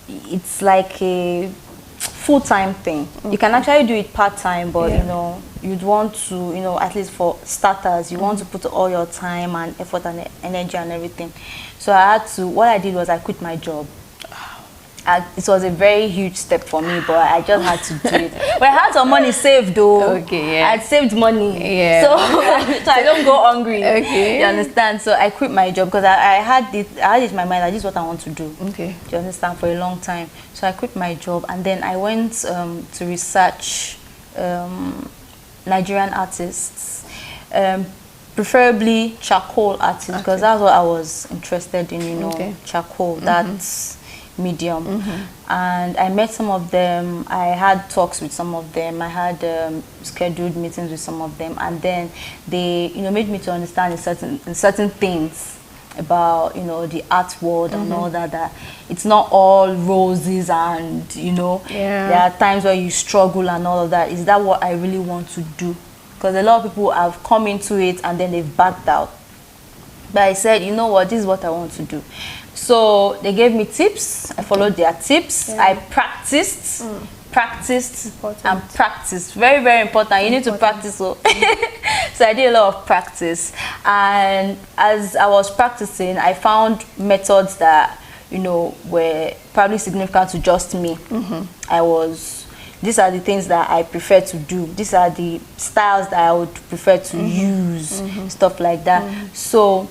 it's like a full-time thing. You can actually do it part-time, but you know, you'd want to, you know, at least for starters, you want to put all your time and effort and energy and everything. So I had to, what I did was I quit my job. It was a very huge step for me, but I just had to do it. But I had some money saved though. Okay, yeah. I had saved money. Yeah. So, so I don't go hungry. Okay. You understand? So I quit my job because I had it in my mind that this is what I want to do. Okay. Do you understand? For a long time. So I quit my job and then I went to research Nigerian artists. Preferably charcoal artists because that's what I was interested in, you know, charcoal. That's medium. And I met some of them. I had talks with some of them. I had scheduled meetings with some of them, and then they, you know, made me to understand in certain things about, you know, the art world and all that. That it's not all roses, and you know, there are times where you struggle and all of that. Is that what I really want to do? Because a lot of people have come into it and then they've backed out. But I said, you know what, this is what I want to do. So they gave me tips. I followed their tips. I practiced, and practiced. Very, very important. You need to practice. So, so I did a lot of practice. And as I was practicing, I found methods that, you know, were probably significant to just me. These are the things that I prefer to do. These are the styles that I would prefer to use, stuff like that. So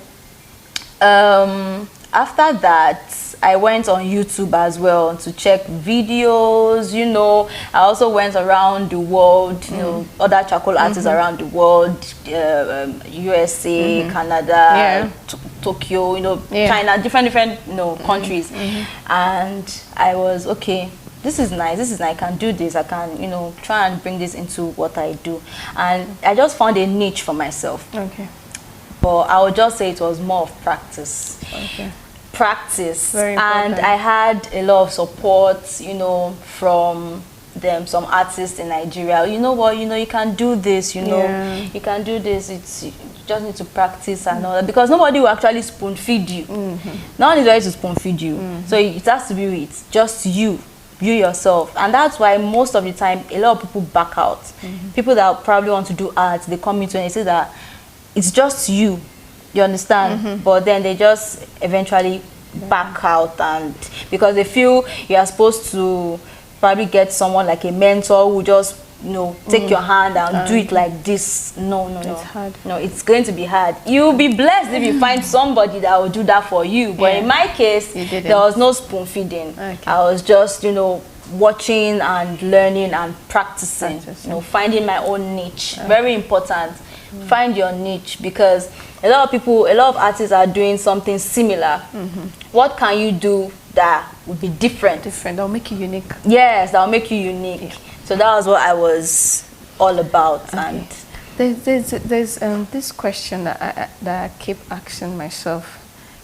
after that, I went on YouTube as well to check videos, you know. I also went around the world, you know, other charcoal artists around the world, USA, Canada, Tokyo, you know, China, different, you know, countries. And I was, okay, this is nice, I can do this, I can, you know, try and bring this into what I do. And I just found a niche for myself. But I would just say it was more of practice. Practice. Very important. And I had a lot of support, you know, from them, some artists in Nigeria. You know what, you know, you can do this, you know, you can do this. You just need to practice and all that, because nobody will actually spoon feed you. No one is ready to spoon feed you. So it has to be with just you yourself. And that's why most of the time a lot of people back out. People that probably want to do art, they come into and they say that it's just you understand? But then they just eventually back out, and because they feel you are supposed to probably get someone like a mentor who just, you know, take your hand and do it like this. No, it's hard. No, it's going to be hard. You'll be blessed if you find somebody that will do that for you. But in my case, there was no spoon feeding. I was just, you know, watching and learning and practicing, you know, finding my own niche. Very important. Find your niche, because a lot of artists are doing something similar. What can you do that would be different? That'll make you unique. Yes, that'll make you unique. So that was what I was all about. And there's this question that I keep asking myself.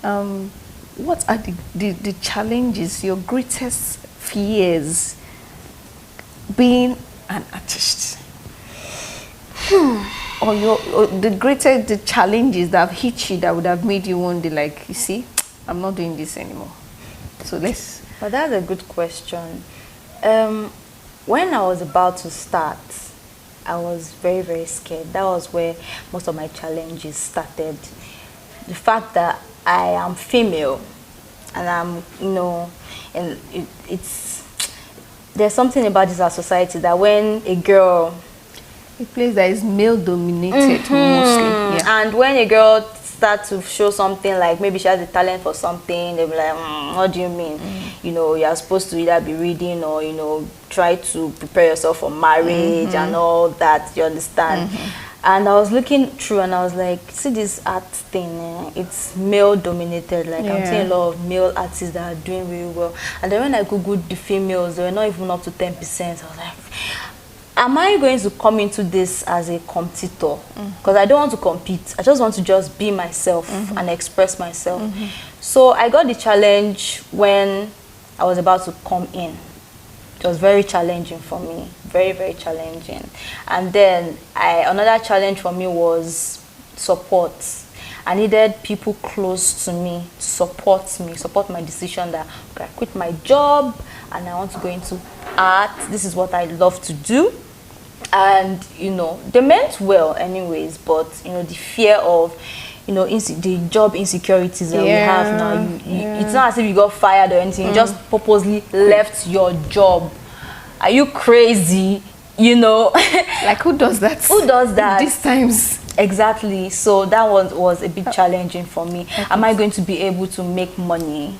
What are the challenges, your greatest fears being an artist? Or the challenges that have hit you that would have made you one day, like, you see, I'm not doing this anymore. So let's. But that's a good question. When I was about to start, I was very, very scared. That was where most of my challenges started. The fact that I am female, and I'm, you know, and there's something about this our society that when a girl, a place that is male dominated mostly, and when a girl starts to show something, like maybe she has a talent for something, they'll be like, what do you mean? You know, you're supposed to either be reading or, you know, try to prepare yourself for marriage and all that, you understand? And I was looking through and I was like, see this art thing, it's male dominated. Like I'm seeing a lot of male artists that are doing really well. And then when I googled the females, they were not even up to 10%. I was like, am I going to come into this as a competitor? Because I don't want to compete. I just want to just be myself and express myself. So I got the challenge when I was about to come in. It was very challenging for me, very, very challenging. And then another challenge for me was support. I needed people close to me to support my decision that okay, I quit my job and I want to go into art. This is what I love to do. And, you know, they meant well anyways, but, you know, the fear of, you know, the job insecurities that we have now, it's not as if you got fired or anything, you just purposely left your job. Are you crazy? You know? Like, who does that? Who does that? These times. Exactly. So that one was a bit challenging for me. Okay. Am I going to be able to make money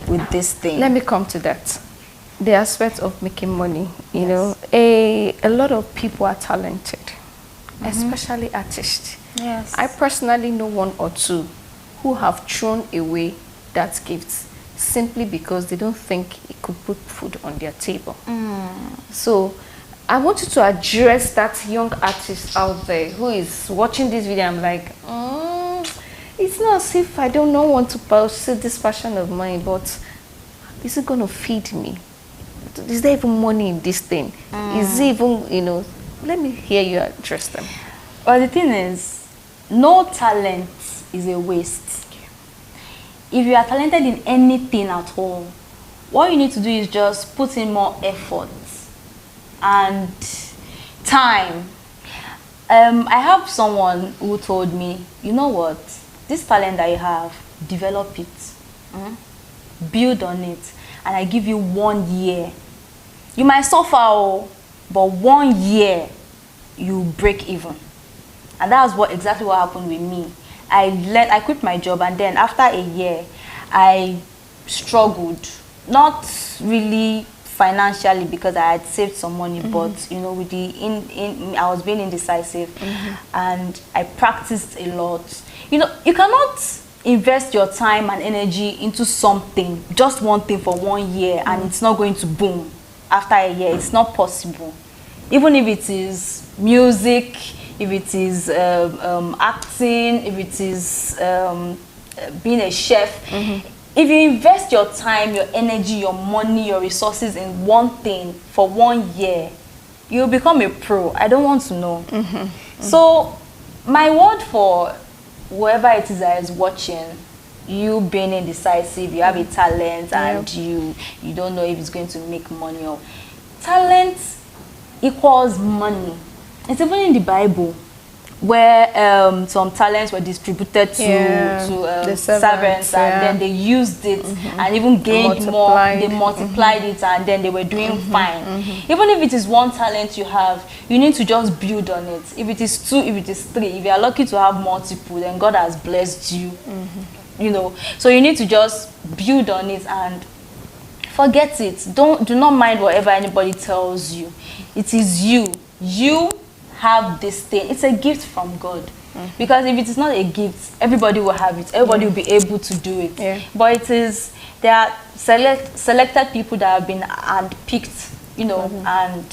with this thing? Let me come to that. The aspect of making money, you know, a lot of people are talented, especially artists. Yes. I personally know one or two who have thrown away that gift simply because they don't think it could put food on their table. So I want you to address that young artist out there who is watching this video. I'm like, it's not as if I don't want to pursue this passion of mine, but is it going to feed me? Is there even money in this thing? Is it even, you know, let me hear you address them. Well, the thing is, no talent is a waste. If you are talented in anything at all, what you need to do is just put in more effort and time. I have someone who told me, you know what, this talent that you have, develop it, build on it, and I give you 1 year. You might suffer, but 1 year, you break even. And that's exactly what happened with me. I quit my job, and then after a year, I struggled. Not really financially because I had saved some money, but you know, with I was being indecisive, and I practiced a lot. You know, you cannot invest your time and energy into something, just one thing for 1 year, and it's not going to boom after a year. It's not possible. Even if it is music, if it is acting, if it is being a chef, if you invest your time, your energy, your money, your resources in one thing for 1 year, you'll become a pro. I don't want to know. So my word for whoever it is that is watching, you being indecisive, you have a talent and you don't know if it's going to make money, or talent equals money. It's even in the Bible where some talents were distributed to servants, and then they used it and even gained more. They multiplied it, and then they were doing fine. Even if it is one talent you have, you need to just build on it. If it is 2, if it is 3, if you are lucky to have multiple, then God has blessed you. You know, so you need to just build on it and forget it. Do not mind whatever anybody tells you. It is you. You have this thing. It's a gift from God. Because if it is not a gift, everybody will have it. Everybody will be able to do it. But there are selected people that have been handpicked, you know, and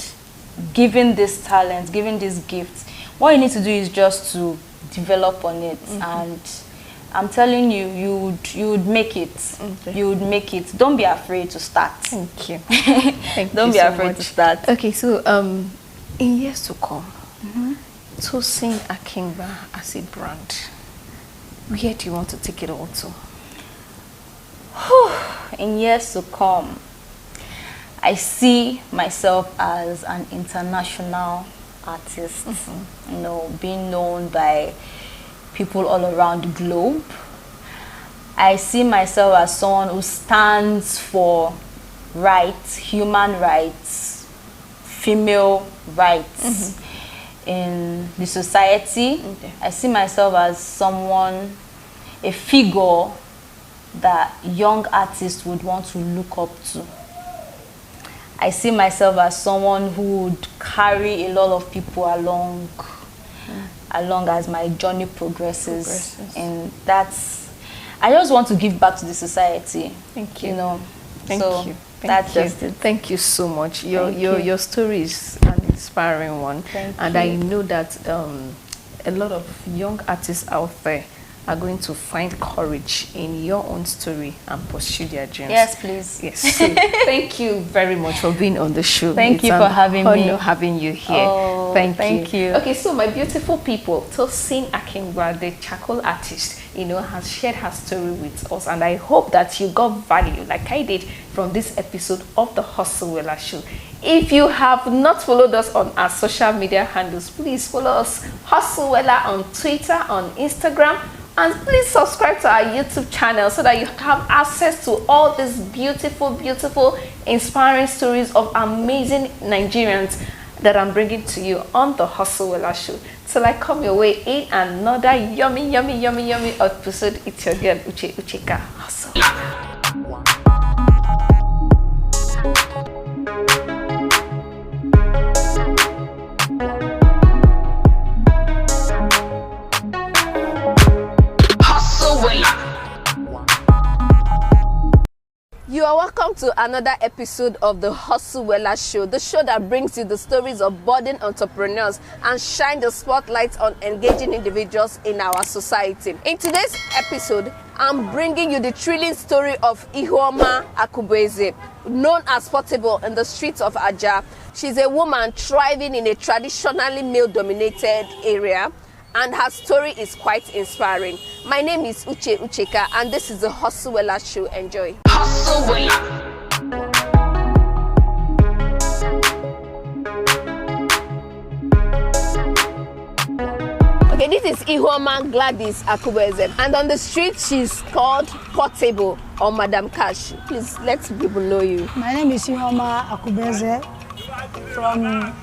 given this talent, given this gift. What you need to do is just to develop on it, and I'm telling you, you would make it. You would make it. Don't be afraid to start. Thank you. Don't be afraid to start. Okay, so in years to come, Tosin Akingba as a brand, where do you want to take it all to? In years to come, I see myself as an international artist. You know, being known by people all around the globe. I see myself as someone who stands for rights, human rights, female rights in the society. I see myself as someone, a figure that young artists would want to look up to. I see myself as someone who would carry a lot of people along along as my journey progresses. And that's, I just want to give back to the society. Thank you. You know, Thank you. That's just it. Thank you so much. Your story is an inspiring one. Thank I know that a lot of young artists out there are going to find courage in your own story and pursue their dreams. Yes, please. Yes. So, thank you very much for being on the show. Thank you for having me. Honor having you here. Oh, thank you. Okay, so my beautiful people, Tosin Akingwa, the charcoal artist, has shared her story with us, and I hope that you got value, like I did, from this episode of the Hustlewella Show. If you have not followed us on our social media handles, please follow us, Hustlewella, on Twitter, on Instagram, and please subscribe to our YouTube channel so that you have access to all these beautiful, beautiful, inspiring stories of amazing Nigerians that I'm bringing to you on the Hustlewella Show. Till I come your way in another yummy, yummy, yummy, yummy episode. It's your girl, Uche Ucheka Hustle. You are welcome to another episode of the Hustlewella Show, the show that brings you the stories of budding entrepreneurs and shine the spotlight on engaging individuals in our society. In today's episode, I'm bringing you the thrilling story of Ihuoma Akubeze, known as Portable in the streets of Aja. She's a woman thriving in a traditionally male-dominated area, and her story is quite inspiring. My name is Uche Ucheka, and this is the Hustlewella Show. Enjoy. Hustlewella. Okay, this is Ihuoma Gladys Akubeze, and on the street she's called Portable or Madam Cash. Please let people know you. My name is Ihuoma Akubeze from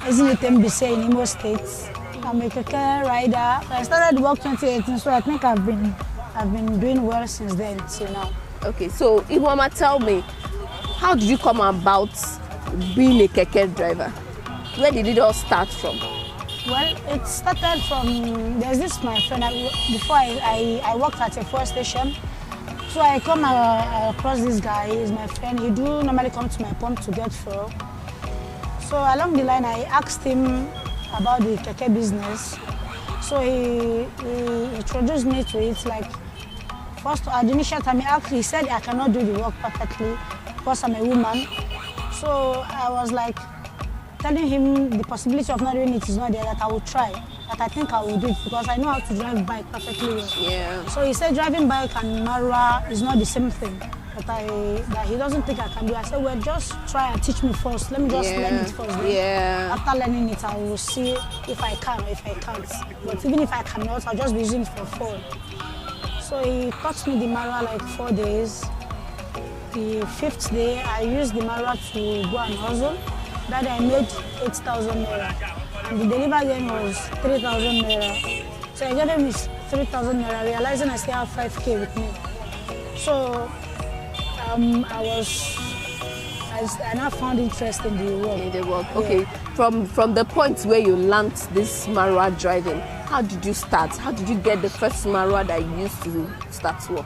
Ezinetembise in Imo State. I'm a keke rider. I started work 2018, so I think I've been doing well since then till now. Okay, so Ihuoma, tell me, how did you come about being a keke driver? Where did it all start from? Well, it started from, there's this my friend, before I worked at a fuel station. So I come across this guy, he's my friend. He do normally come to my pump to get fuel. So along the line, I asked him about the keke business. So he introduced me to it. Like, first at the initial time he said I cannot do the work perfectly because I'm a woman. So I was like telling him the possibility of not doing it is not there, that I will try, that I think I will do it because I know how to drive bike perfectly well. Yeah. So he said driving bike and Marwa is not the same thing. That he doesn't think I can do. I said, well, just try and teach me first. Let me just learn it first. Yeah. After learning it, I will see if I can or if I can't. But even if I cannot, I'll just be using it for fun. So he taught me the Marwa like 4 days. The 5th day, I used the Marwa to go and hustle. That day I made 8,000 naira. And the delivery gain was 3,000 naira. So I gave him his 3,000 naira, realizing I still have 5K with me. So I now found interest in the work. Yeah. Okay. From the point where you learned this Marwa driving, how did you start? How did you get the first Marwa that you used to start work?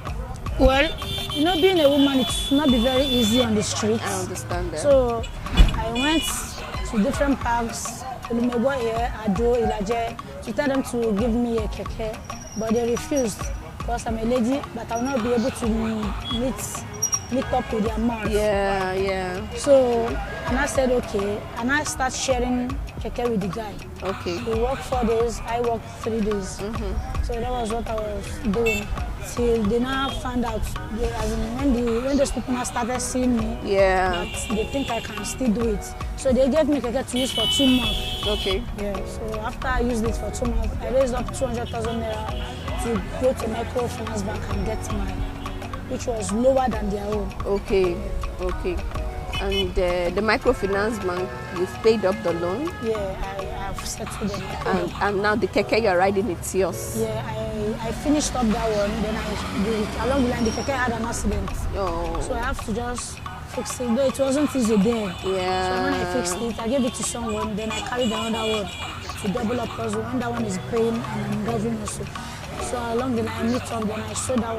Well, being a woman, it's not be very easy on the streets. I understand that. So I went to different parks, Olumego here, Ado, Ilaje, to tell them to give me a keke, but they refused because I'm a lady, but I will not be able to meet up with the amount. Yeah. So, and I said, okay, and I start sharing keke with the guy. Okay. He worked 4 days, I worked 3 days. So that was what I was doing. Till they now found out, when those people now started seeing me, that they think I can still do it. So they gave me keke to use for 2 months. Okay. Yeah, so after I used it for 2 months, I raised up 200,000 naira to go to microfinance bank and get mine, which was lower than their own. Okay. And the microfinance bank, you've paid up the loan? Yeah, I have settled them. And now the keke you're riding, it's yours? Yeah, I finished up that one, then along the line the keke had an accident. Oh. So I have to just fixed it, though it wasn't easy there. Yeah. So when I fixed it, I gave it to someone, then I carried another one to double up also. When that one is paying and I'm driving also. So along the line, I meet up, then I sold that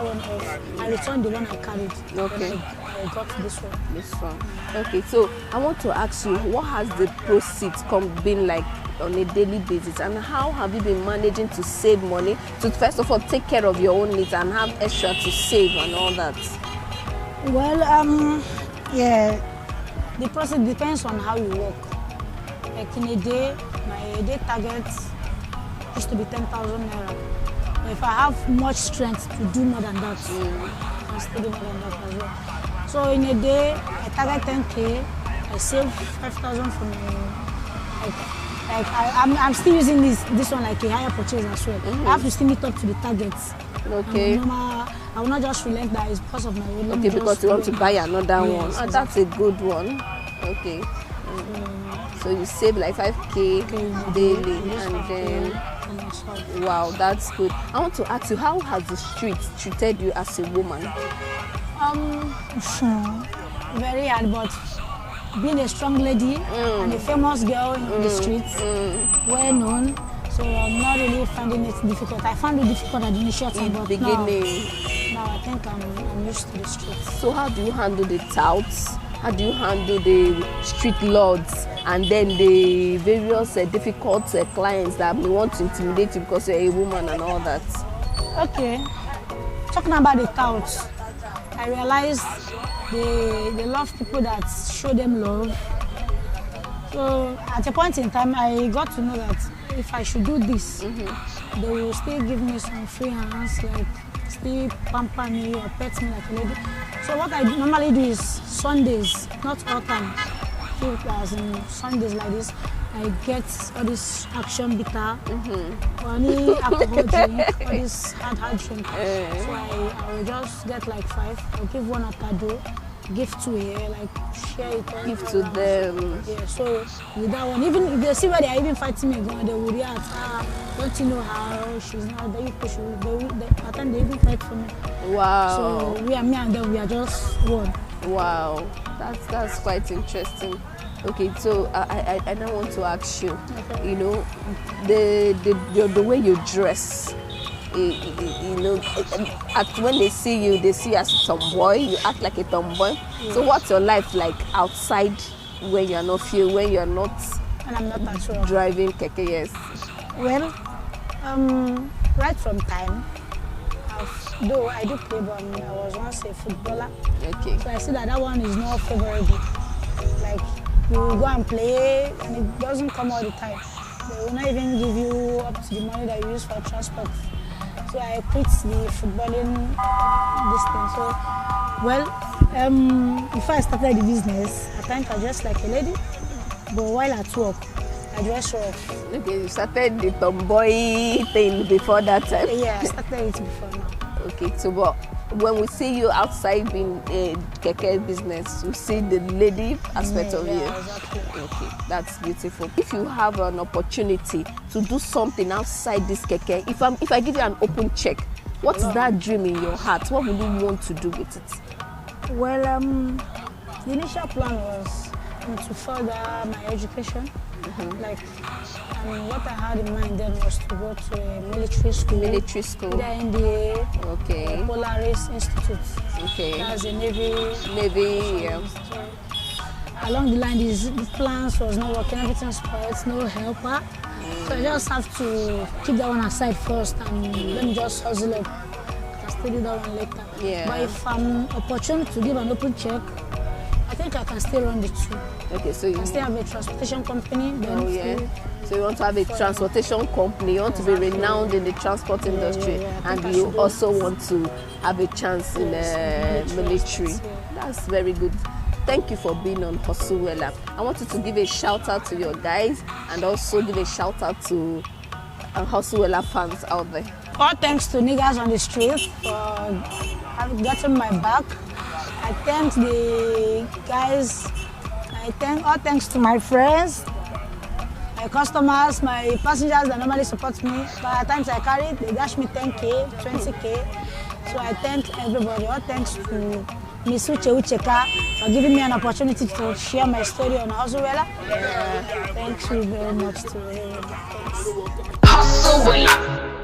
one off. I returned the one I carried. Okay. Then I got this one. This one. Okay, so I want to ask you, what has the proceeds been like on a daily basis, and how have you been managing to save money to first of all take care of your own needs and have extra to save and all that? Well, yeah, the process depends on how you work. Like in a day, my day target used to be 10,000 naira. If I have much strength to do more than that, I still do more than that as well. So in a day, I target 10K, I save 5,000 from I'm still using this one like a higher purchase as well. I have to still meet up to the targets. Okay. I will not just relent that it's because of my own. Okay, because you want to buy another one. Oh, that's a good one. Okay. So you save like 5K daily, and then wow, that's good. I want to ask you, how has the street treated you as a woman? Very hard, but being a strong lady and a famous girl in the streets, well known, so I'm not really finding it difficult. I found it difficult at the initial time, but now I think I'm used to the streets. So how do you handle the touts? How do you handle the street lords and then the various difficult clients that may want to intimidate you because you're a woman and all that? Okay, talking about the touts, I realized they love people that show them love. So at a point in time, I got to know that if I should do this, they will still give me some free hands, like still pamper me or pet me like a lady. So what I normally do is Sundays, not all time, as in Sundays like this, I get all this action bitter, or any alcohol drink, all this hard drink. So I will just get like 5, I'll give one at Kado, give 2 here, like share it all. Give to them. Yeah, so with that one, even if they see where they are even fighting me, they will react, don't you know how she's not there, at time they even fight for me. Wow. So me and them, we are just one. Wow, that's quite interesting. Okay, so I now want to ask you, you know, the way you dress, you know, when they see you as a tomboy, you act like a tomboy. Yeah. So what's your life like outside when you're not and I'm not at all driving keke? Yes. Well, right from time, though I do play, but I was once a footballer. Okay. So I see that one is not favorable. Like, you will go and play and it doesn't come all the time. They will not even give you up to the money that you use for transport. So I quit the footballing this thing. So, well, before I started the business, at times I dressed like a lady, but while at work, I dress rough. Okay, you started the tomboy thing before that time? Yeah, I started it before now. Okay, so but when we see you outside being a keke business, we see the lady aspect of you. Exactly. Okay, that's beautiful. If you have an opportunity to do something outside this keke, if I give you an open check, what is that dream in your heart? What would you want to do with it? Well, the initial plan was to further my education. Like, what I had in mind then was to go to a military school. Military school. Either NDA. Okay. Or Polaris Institute. Okay. That's a Navy. Yeah. So, along the line, these plans was not working. Everything spoiled. No helper. So I just have to keep that one aside first and let me just hustle up. I can still do that one later. Yeah. But if I'm opportune to give an open check, I think I can still run the two. Okay, so you still have a transportation company. Oh yeah. So you want to have a transportation company. You want to be renowned in the transport industry, and you also want to have a chance in the military. That's very good. Thank you for being on Hustlewella. I want you to give a shout out to your guys and also give a shout out to Hustlewella fans out there. All thanks to niggas on the street for having gotten my back. I thank the guys. All thanks to my friends, my customers, my passengers that normally support me. But at times I carry, they dash me 10K, 20K. So I thank everybody. All thanks to Miss Uche Ucheka, for giving me an opportunity to share my story on Hustlewella. Thank you very much to everyone. Thanks. Hustlewella.